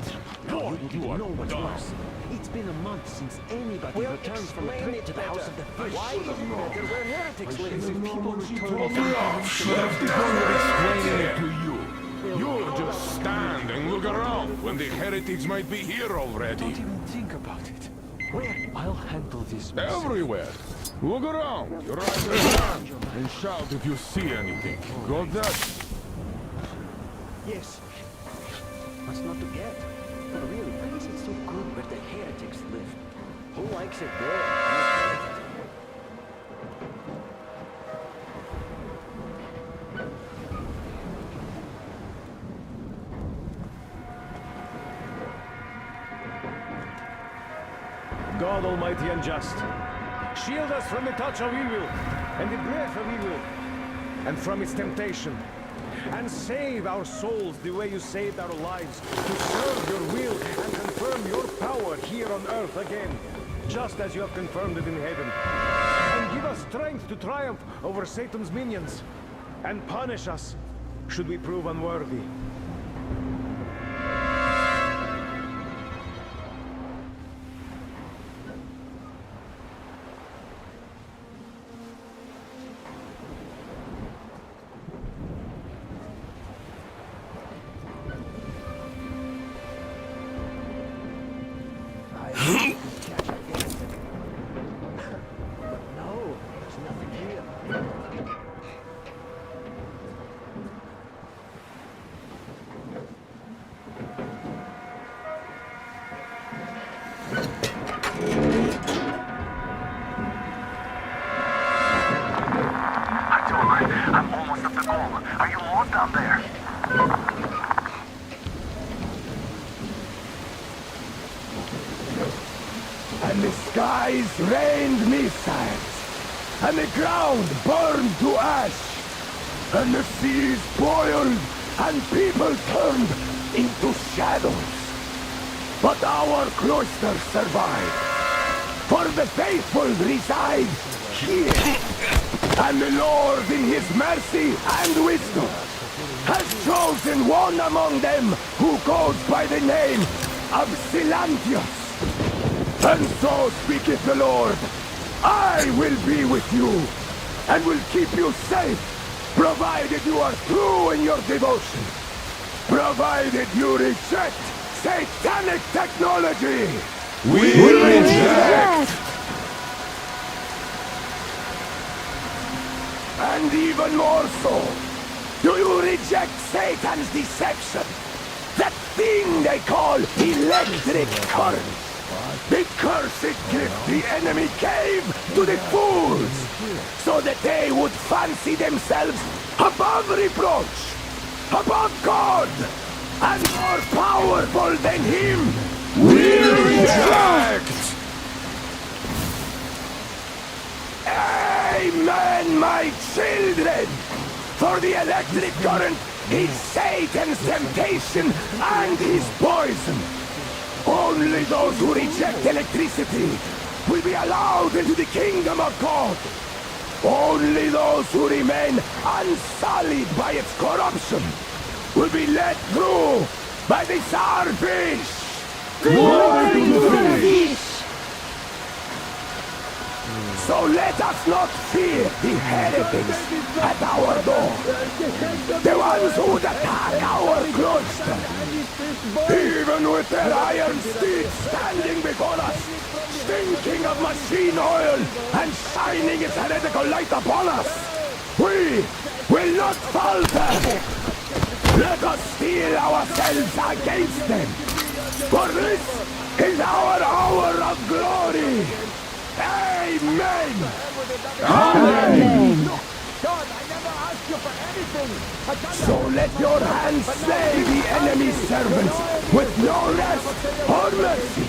Boy, you are know what's dumb. worse. It's been a month since anybody Well, returned from a explain trip it to the House of the Fish. Why is it better where heretics live? If people return that's the point of explaining it to you. You'll just stand and look around when the heretics might be here already. Don't even think about it. Where? I'll handle this myself. Everywhere. Look around. Your eyes are down. And shout if you see anything. Got that? Yes. What's not to get? But really, why is it so good where the heretics live? Who likes it there? God Almighty and just, shield us from the touch of evil and the breath of evil and from its temptation. And save our souls the way you saved our lives, to serve your will and confirm your power here on earth again, just as you have confirmed it in heaven. And give us strength to triumph over Satan's minions, and punish us should we prove unworthy. Are you lost down there? And the skies rained missiles, and the ground burned to ash, and the seas boiled, and people turned into shadows. But our cloister survived, for the faithful reside here. And the Lord, in his mercy and wisdom, has chosen one among them who goes by the name of Silantius. And so speaketh the Lord, I will be with you, and will keep you safe, provided you are true in your devotion, provided you reject satanic technology. We reject! And even more so, do you reject Satan's deception? That thing they call electric current. The cursed gift the enemy gave to the fools, so that they would fancy themselves above reproach, above God, and more powerful than Him. We reject! Amen, my children! For the electric current is Satan's temptation and his poison. Only those who reject electricity will be allowed into the kingdom of God. Only those who remain unsullied by its corruption will be let through by the starfish. So let us not fear the heretics at our door, the ones who would attack our cloister. Even with their iron steeds standing before us, stinking of machine oil and shining its heretical light upon us, we will not falter. Let us steel ourselves against them, for this is our hour of glory. Amen! Amen! God, I never asked you for anything! So let your hands slay the enemy's servants with no rest or mercy!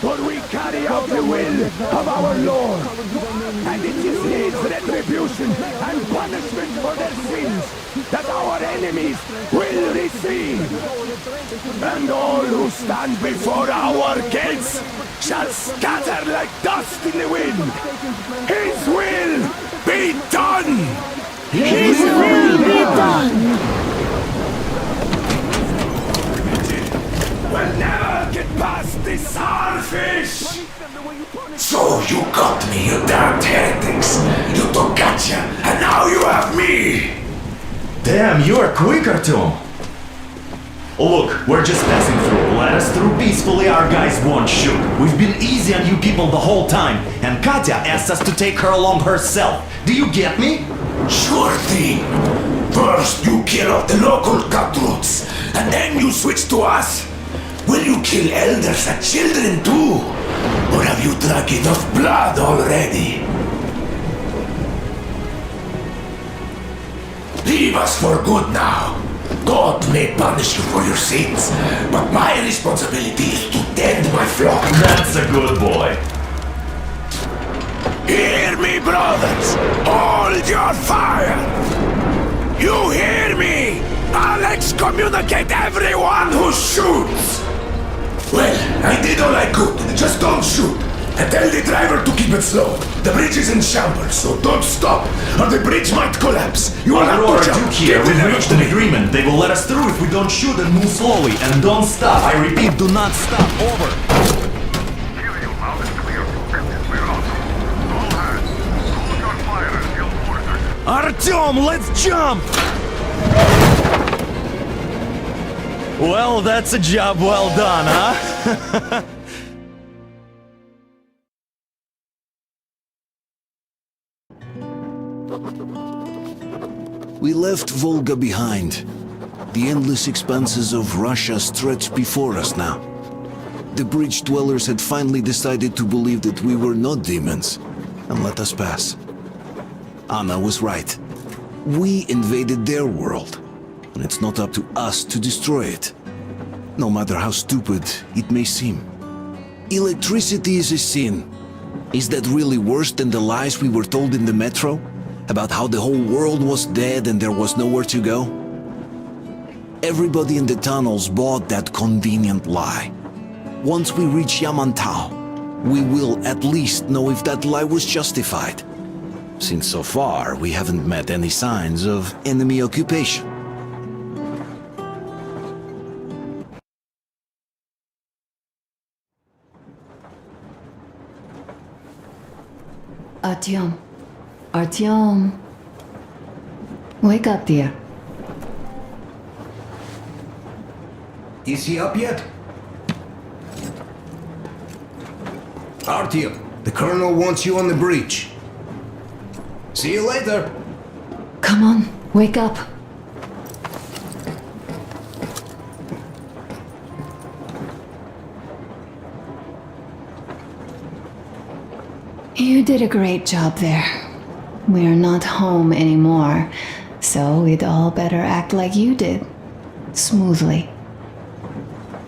For we carry out the will of our Lord, and it is His retribution and punishment for their sins that our enemies will receive. And all who stand before our gates shall scatter like dust in the wind. His will be done! His will be done! We'll never get past this starfish! So you got me, you damned heretics! You took gotcha, and now you have me! Damn, you are quicker, Tom! Look, we're just passing through. Let us through peacefully, our guys won't shoot. We've been easy on you people the whole time, and Katya asked us to take her along herself. Do you get me? Sure thing. First you kill off the local cutthroats, and then you switch to us? Will you kill elders and children too? Or have you drunk enough blood already? Leave us for good now. God may punish you for your sins, but my responsibility is to tend my flock. That's a good boy. Hear me, brothers! Hold your fire! You hear me? I'll excommunicate everyone who shoots! Well, I did all I could. Just don't shoot. And tell the driver to keep it slow. The bridge is in shambles, so don't stop, or the bridge might collapse. You will have to jump. Duke here. We've reached an agreement. They will let us through if we don't shoot and move slowly. And don't stop. I repeat, do not stop. Over. Artyom, let's jump! Well, that's a job well done, huh? We left Volga behind. The endless expanses of Russia stretched before us now. The bridge dwellers had finally decided to believe that we were not demons, and let us pass. Anna was right. We invaded their world, and it's not up to us to destroy it. No matter how stupid it may seem. Electricity is a sin. Is that really worse than the lies we were told in the metro? About how the whole world was dead and there was nowhere to go? Everybody in the tunnels bought that convenient lie. Once we reach Yamantau, we will at least know if that lie was justified. Since so far, we haven't met any signs of enemy occupation. Artyom. Artyom. Wake up, dear. Is he up yet? Artyom, the Colonel wants you on the breach. See you later. Come on, wake up. You did a great job there. We're not home anymore, so we'd all better act like you did. Smoothly.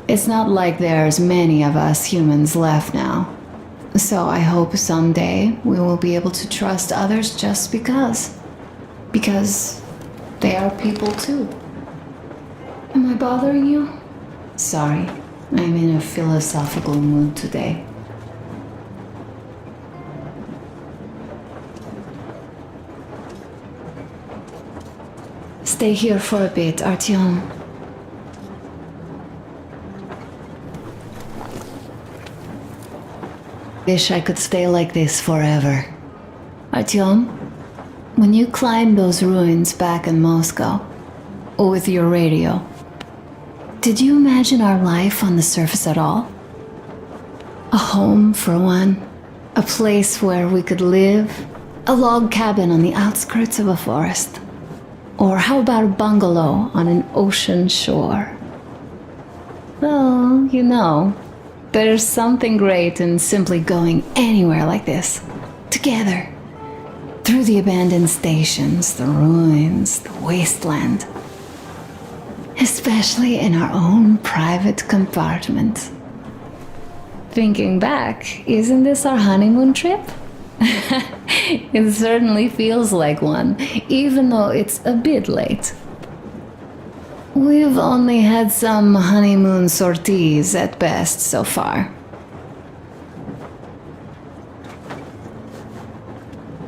It's not like there's many of us humans left now. So I hope someday we will be able to trust others just because. Because they are people too. Am I bothering you? Sorry, I'm in a philosophical mood today. Stay here for a bit, Artyom. Wish I could stay like this forever. Artyom, when you climbed those ruins back in Moscow, with your radio, did you imagine our life on the surface at all? A home, for one. A place where we could live. A log cabin on the outskirts of a forest. Or how about a bungalow on an ocean shore? Well, you know, there's something great in simply going anywhere like this, together, through the abandoned stations, the ruins, the wasteland, especially in our own private compartment. Thinking back, isn't this our honeymoon trip? It certainly feels like one, even though it's a bit late. We've only had some honeymoon sorties at best so far.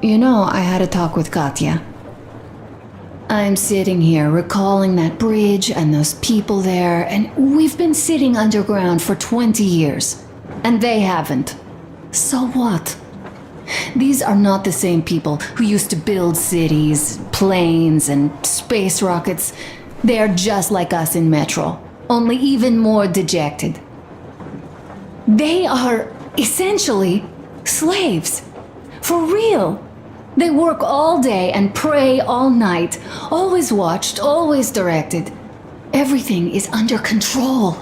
You know, I had a talk with Katya. I'm sitting here recalling that bridge and those people there, and we've been sitting underground for 20 years, and they haven't. So what? These are not the same people who used to build cities, planes, and space rockets. They're just like us in Metro, only even more dejected. They are essentially slaves. For real. They work all day and pray all night, always watched, always directed. Everything is under control.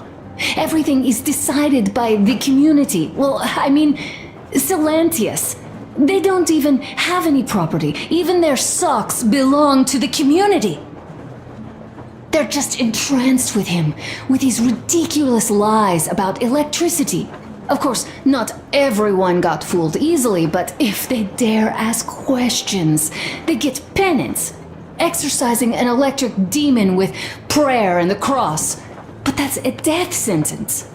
Everything is decided by the community. Well, I mean, Silantius. They don't even have any property. Even their socks belong to the community. They're just entranced with him, with these ridiculous lies about electricity. Of course, not everyone got fooled easily, but if they dare ask questions, they get penance, exorcising an electric demon with prayer and the cross. But that's a death sentence.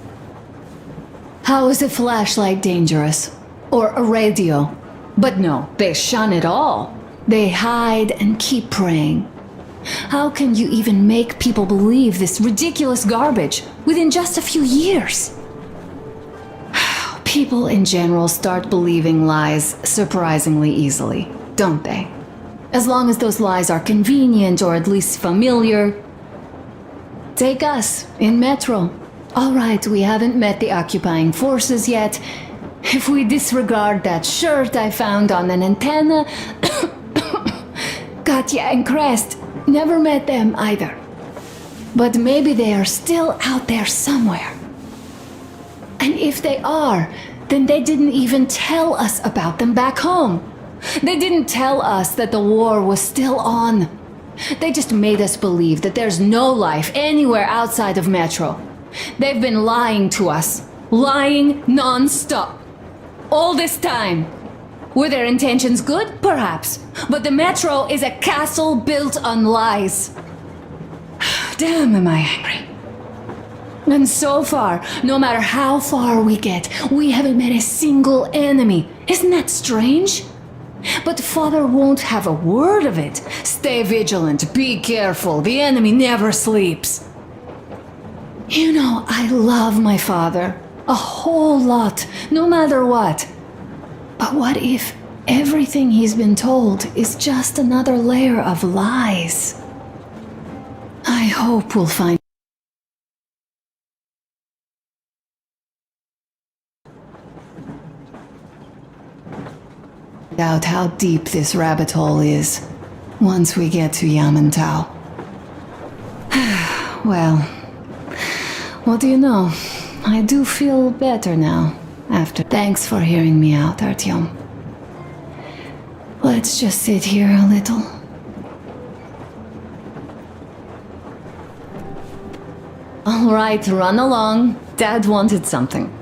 How is a flashlight dangerous? Or a radio? But no, they shun it all. They hide and keep praying. How can you even make people believe this ridiculous garbage within just a few years? People in general start believing lies surprisingly easily, don't they? As long as those lies are convenient or at least familiar. Take us, in Metro. All right, we haven't met the occupying forces yet. If we disregard that shirt I found on an antenna, Katya and Crest, never met them either. But maybe they are still out there somewhere. And if they are, then they didn't even tell us about them back home. They didn't tell us that the war was still on, They just made us believe that there's no life anywhere outside of Metro. They've been lying to us. Lying non-stop. All this time. Were their intentions good? Perhaps. But the Metro is a castle built on lies. Damn, am I angry. And so far, no matter how far we get, we haven't met a single enemy. Isn't that strange? But Father won't have a word of it. Stay vigilant, be careful, the enemy never sleeps. You know, I love my father. A whole lot, no matter what. But what if everything he's been told is just another layer of lies? I hope we'll find out how deep this rabbit hole is once we get to Yamantau. Well, what do you know? I do feel better now after. Thanks for hearing me out, Artyom. Let's just sit here a little. All right, run along. Dad wanted something.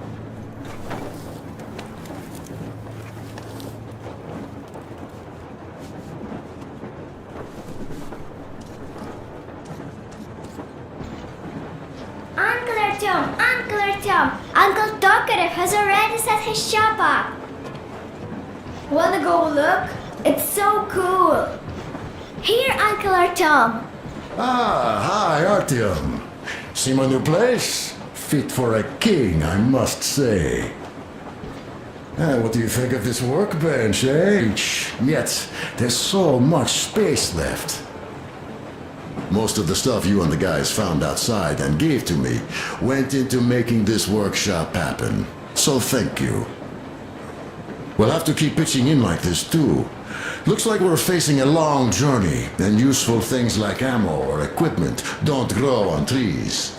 Uncle Tokarev has already set his shop up. Wanna go look? It's so cool. Here, Uncle Artyom. Ah, hi, Artyom. See my new place? Fit for a king, I must say. What do you think of this workbench, eh? Yet, there's so much space left. Most of the stuff you and the guys found outside and gave to me went into making this workshop happen. So thank you. We'll have to keep pitching in like this too. Looks like we're facing a long journey, and useful things like ammo or equipment don't grow on trees.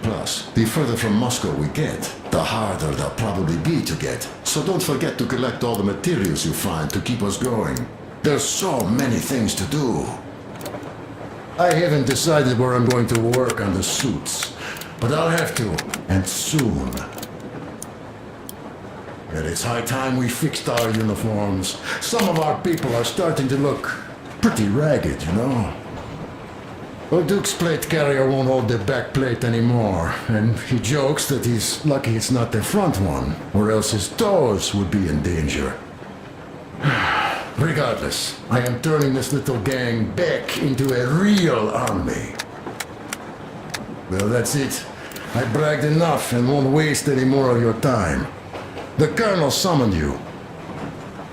Plus, the further from Moscow we get, the harder they'll probably be to get. So don't forget to collect all the materials you find to keep us going. There's so many things to do. I haven't decided where I'm going to work on the suits, but I'll have to, and soon. And it's high time we fixed our uniforms. Some of our people are starting to look pretty ragged, you know. Well, Duke's plate carrier won't hold the back plate anymore, and he jokes that he's lucky it's not the front one, or else his toes would be in danger. Regardless, I am turning this little gang back into a real army. Well, that's it. I bragged enough and won't waste any more of your time. The Colonel summoned you.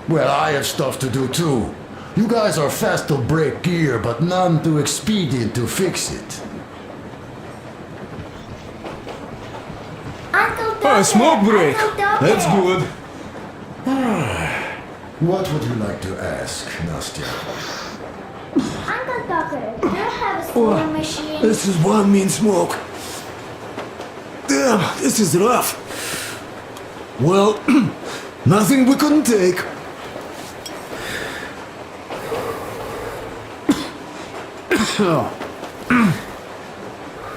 Well, I have stuff to do too. You guys are fast to break gear, but none too expedient to fix it. Uncle smoke break. That's good. What would you like to ask, Nastya? Uncle Tokarev, do you have a sewing machine? This is one mean smoke. Damn, this is rough. Well, nothing we couldn't take.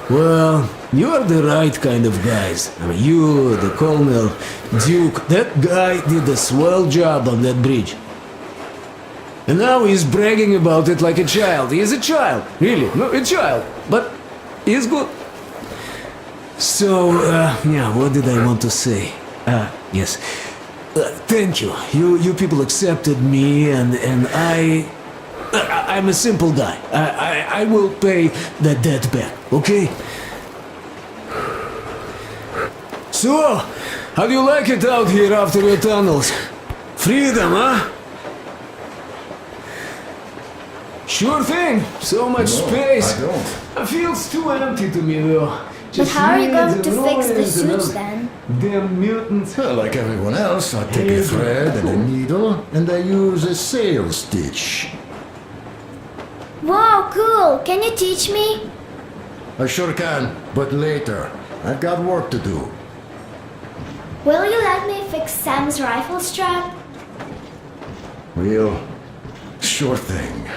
Well, you are the right kind of guys. I mean, you, the Colonel, Duke, that guy did a swell job on that bridge. And now he's bragging about it like a child. He is a child, really, no, a child, but he's good. So, yeah, what did I want to say? Yes. Thank you. You people accepted me, and I'm a simple guy. I will pay the debt back, okay? So, how do you like it out here after your tunnels? Freedom, huh? Sure thing. So much space. I don't. It feels too empty to me, though. But how are you going to fix the suits then? Damn mutants. Well, like everyone else, I take a thread and a needle, and I use a sail stitch. Wow, cool! Can you teach me? I sure can, but later. I've got work to do. Will you let me fix Sam's rifle strap? Well, sure thing.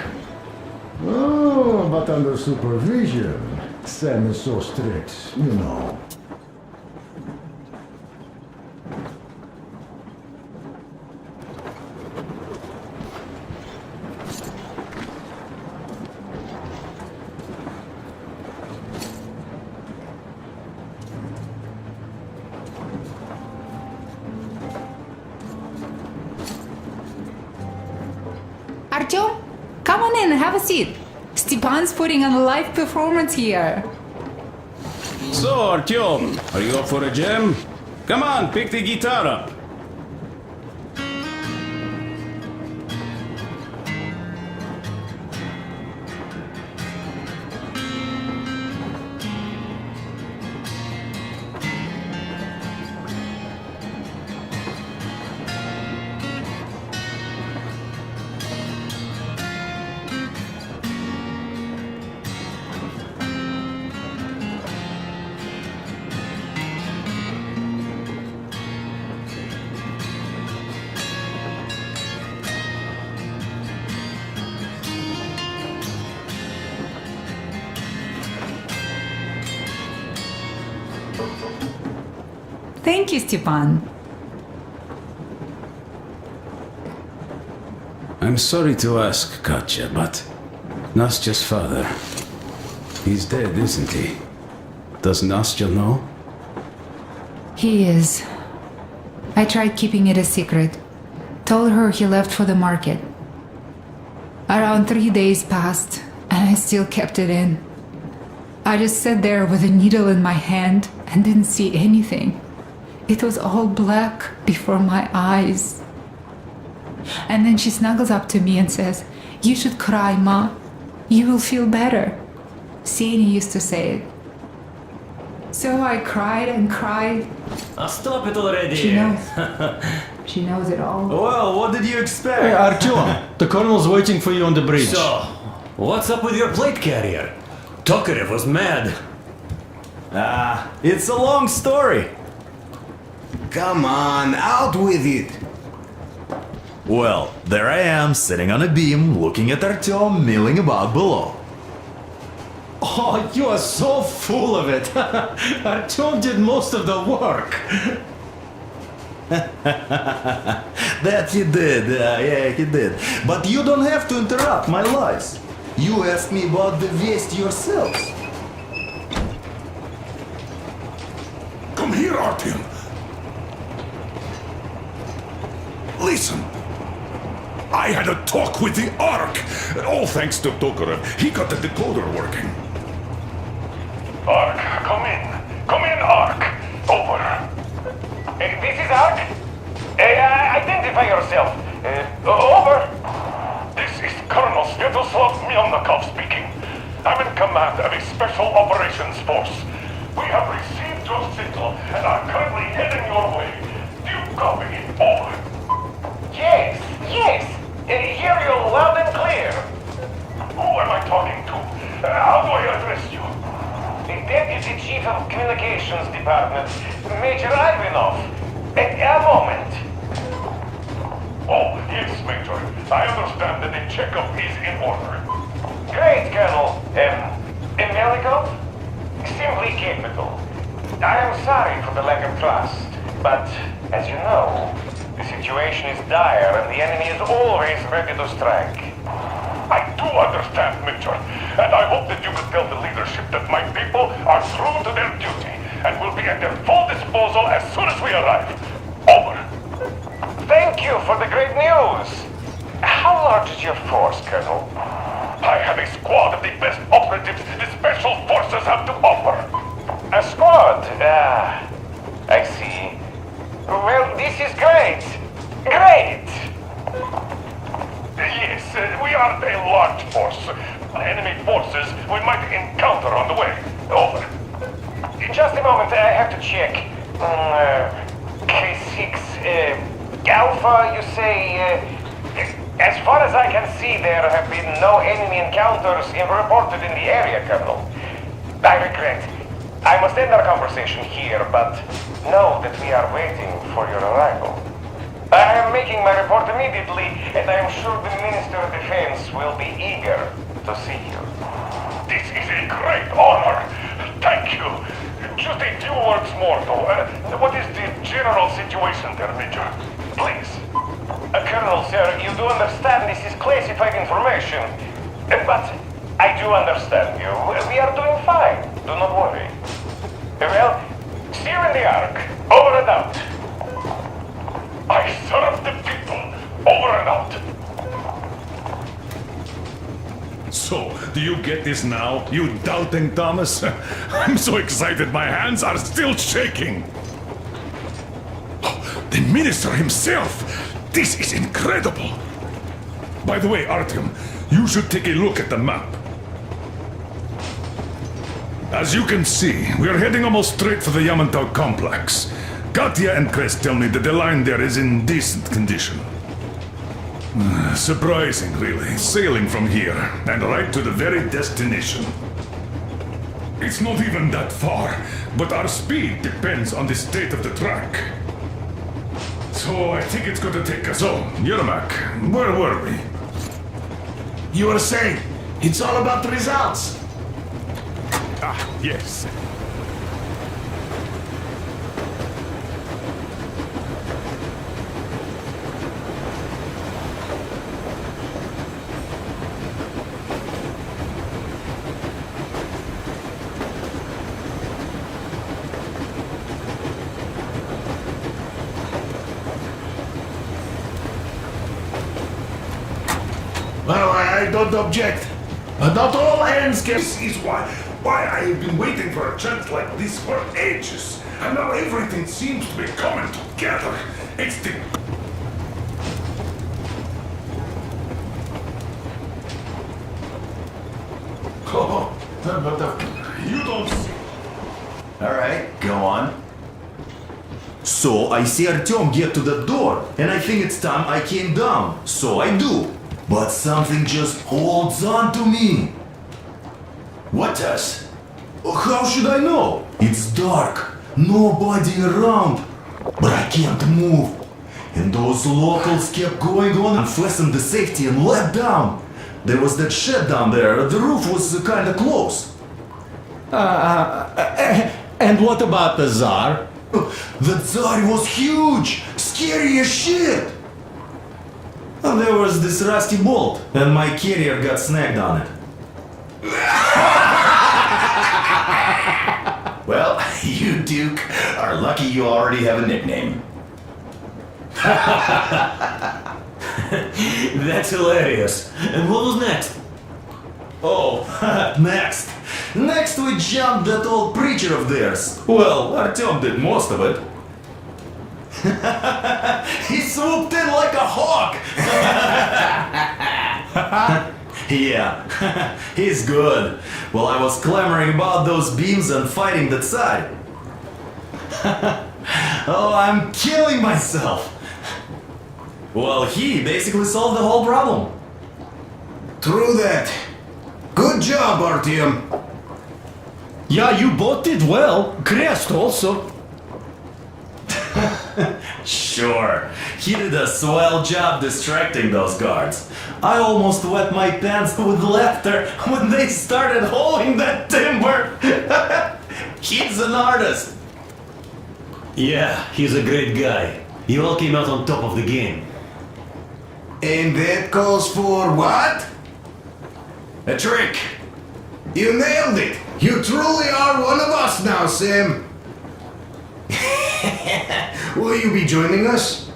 Oh, but under supervision. Sam is so strict, you know. Artyom, come on in and have a seat. Stepan's putting on a live performance here. So, Artyom, are you up for a jam? Come on, pick the guitar up. Thank you, Stepan. I'm sorry to ask, Katya, but Nastya's father, he's dead, isn't he? Does Nastya know? He is. I tried keeping it a secret. Told her he left for the market. Around 3 days passed, and I still kept it in. I just sat there with a needle in my hand and didn't see anything. It was all black before my eyes. And then she snuggles up to me and says, "You should cry, Ma. You will feel better." Sani used to say it. So I cried and cried. Stop it already. She knows. She knows it all. Well, what did you expect? Hey, Artyom, the colonel's waiting for you on the bridge. So, what's up with your plate carrier? Tokarev was mad. It's a long story. Come on, out with it. Well, there I am, sitting on a beam, looking at Artyom milling about below. Oh, you are so full of it. Artyom did most of the work. That he did, yeah, he did. But you don't have to interrupt my lies. You asked me about the Vest yourselves. Come here, Artyom. Listen. I had a talk with the Ark. All thanks to Tokarev. He got the decoder working. Ark, come in. Come in, Ark. Over. This is Ark. Identify yourself. Over. This is Colonel Sviatoslav Melnikov speaking. I'm in command of a special operations force. We have received your signal and are currently heading your way. Do you copy? Over. Yes, yes. Hear you loud and clear. Who am I talking to? How do I address you? The Deputy Chief of Communications Department, Major Ivanov. A moment. Oh, yes, Major. I understand that the checkup is in order. Great, Colonel. Melikov? Simply capable. I am sorry for the lack of trust, but as you know, the situation is dire and the enemy is always ready to strike. I do understand, Major, and I hope that you could tell the leadership that my people are true to their duty and will be at their full disposal as soon as we arrive. Over. Thank you for the great news. How large is your force, Colonel? I have a squad of the best operatives the Special Forces have to offer. A squad? I see. Well, this is great. Great! Yes, we are a large force. Enemy forces we might encounter on the way. Over. Just a moment, I have to check. K6, Alpha, you say... as far as I can see, there have been no enemy encounters reported in the area, Colonel. I regret. I must end our conversation here, but know that we are waiting for your arrival. I am making my report immediately, and I am sure the Minister of Defense will be eager. to see you. This is a great honor. Thank you. Just a few words more, though. What is the general situation there, Major? Please. Colonel, sir, you do understand this is classified information. But I do understand you. We are doing fine. Do not worry. Well, see you in the Ark. Over and out. I serve the people. Over and out. So, do you get this now, you doubting Thomas? I'm so excited my hands are still shaking. Oh, the minister himself! This is incredible! By the way, Artyom, you should take a look at the map. As you can see, we are heading almost straight for the Yamantau complex. Katya and Crest tell me that the line there is in decent condition. Surprising, really, sailing from here, and right to the very destination. It's not even that far, but our speed depends on the state of the track. So I think it's going to take us... So, Yermak, where were we? You were saying, it's all about the results. Ah, yes. Well, I don't object. Not all ends can... This is why I have been waiting for a chance like this for ages. And now everything seems to be coming together. It's the... Oh, you don't see... Alright, go on. So I see Artyom get to the door, and I think it's time I came down. So I do. But something just holds on to me. What does? How should I know? It's dark, nobody around, but I can't move. And those locals kept going on and fastened the safety and let down. There was that shed down there, the roof was kinda close. And what about the Tsar? The Tsar was huge, scary as shit. And there was this rusty bolt, and my carrier got snagged on it. Well, you, Duke, are lucky you already have a nickname. That's hilarious. And what was next? Oh, next. Next we jumped that old preacher of theirs. Well, Artyom did most of it. He swooped in like a hawk. Yeah, he's good. While I was clamoring about those beams and fighting that side. Oh, I'm killing myself. Well, he basically solved the whole problem. True that. Good job, Artyom. Yeah, you both did well. Crest also. Sure, he did a swell job distracting those guards. I almost wet my pants with laughter when they started hauling that timber. He's an artist. Yeah, he's a great guy. You all came out on top of the game. And that calls for what? A trick. You nailed it. You truly are one of us now, Sam. Will you be joining us?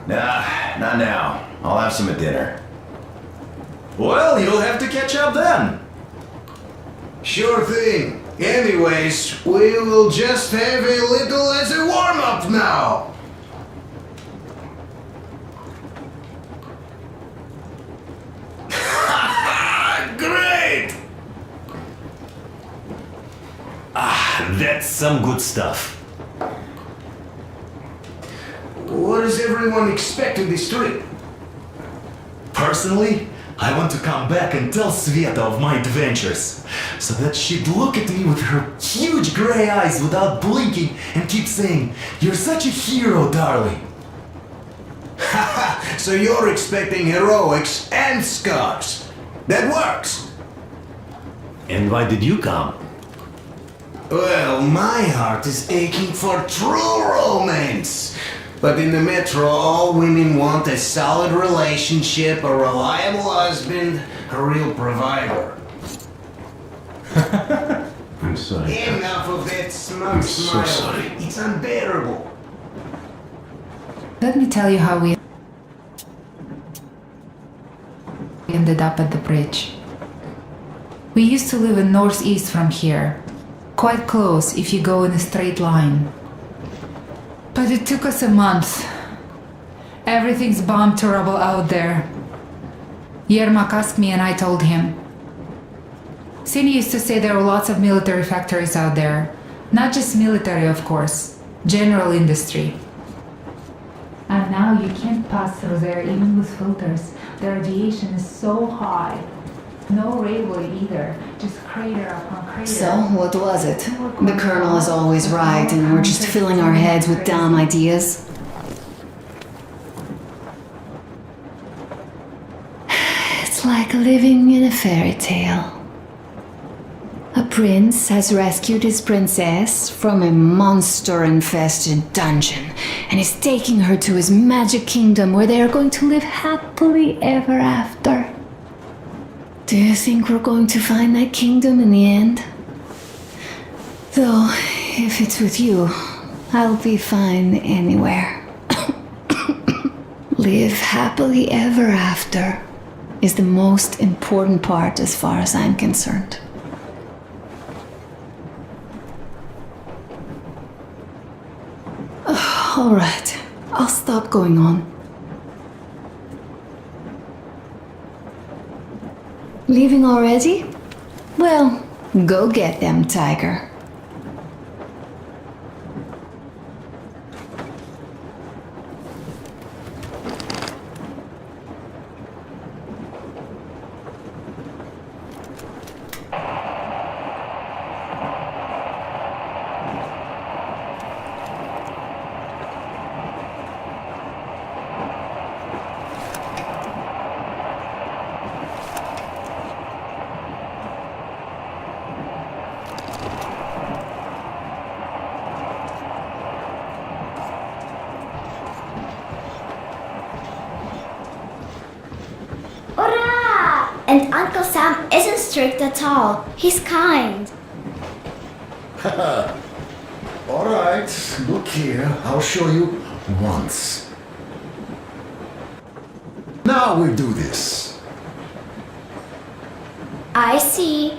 Nah, not now. I'll have some at dinner. Well, you'll have to catch up then. Sure thing. Anyways, we will just have a little as a warm-up now. Great! That's some good stuff. What does everyone expect in this trip? Personally, I want to come back and tell Sveta of my adventures, so that she'd look at me with her huge gray eyes without blinking and keep saying, "You're such a hero, darling." So you're expecting heroics and scars? That works. And why did you come? Well, my heart is aching for true romance. But in the metro, all women want a solid relationship, a reliable husband, a real provider. I'm sorry. Enough of that smug I'm smile. so sorry. It's unbearable. Let me tell you how we ended up at the bridge. We used to live in northeast from here. Quite close if you go in a straight line. But it took us a month. Everything's bombed to rubble out there. Yermak asked me and I told him. Cindy used to say there were lots of military factories out there. Not just military, of course. General industry. And now you can't pass through there even with filters. The radiation is so high. No railway either. Just crater upon crater. So, what was it? The Colonel is always right, and we're just filling our heads with dumb ideas. It's like living in a fairy tale. A prince has rescued his princess from a monster-infested dungeon and is taking her to his magic kingdom where they are going to live happily ever after. Do you think we're going to find that kingdom in the end? Though, if it's with you, I'll be fine anywhere. Live happily ever after is the most important part as far as I'm concerned. All right, I'll stop going on. Leaving already? Well, go get them, Tiger. And Uncle Sam isn't strict at all. He's kind. Alright, look here. I'll show you once. Now we do this. I see.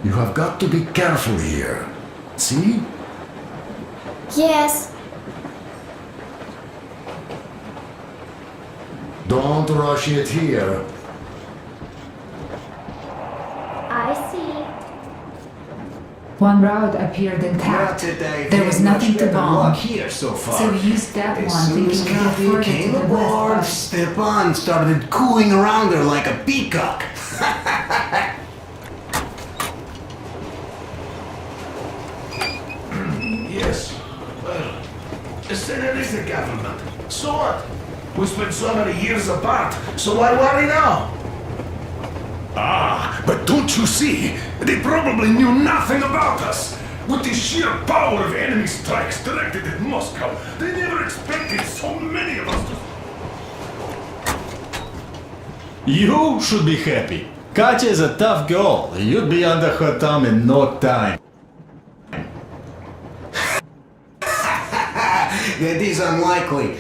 You have got to be careful here. See? Yes. Don't rush it here. I see. One route appeared intact. There was nothing to bomb. Here so far. So we used that As one, soon thinking as we could get Kathy further came to the aboard, west. Stepan started cooing around her like a peacock. Yes. Well, there is a government. So what? We spent so many years apart, so why worry now? Ah, but don't you see? They probably knew nothing about us. With the sheer power of enemy strikes directed at Moscow, they never expected so many of us to... You should be happy. Katya is a tough girl. You'd be under her thumb in no time. That is unlikely.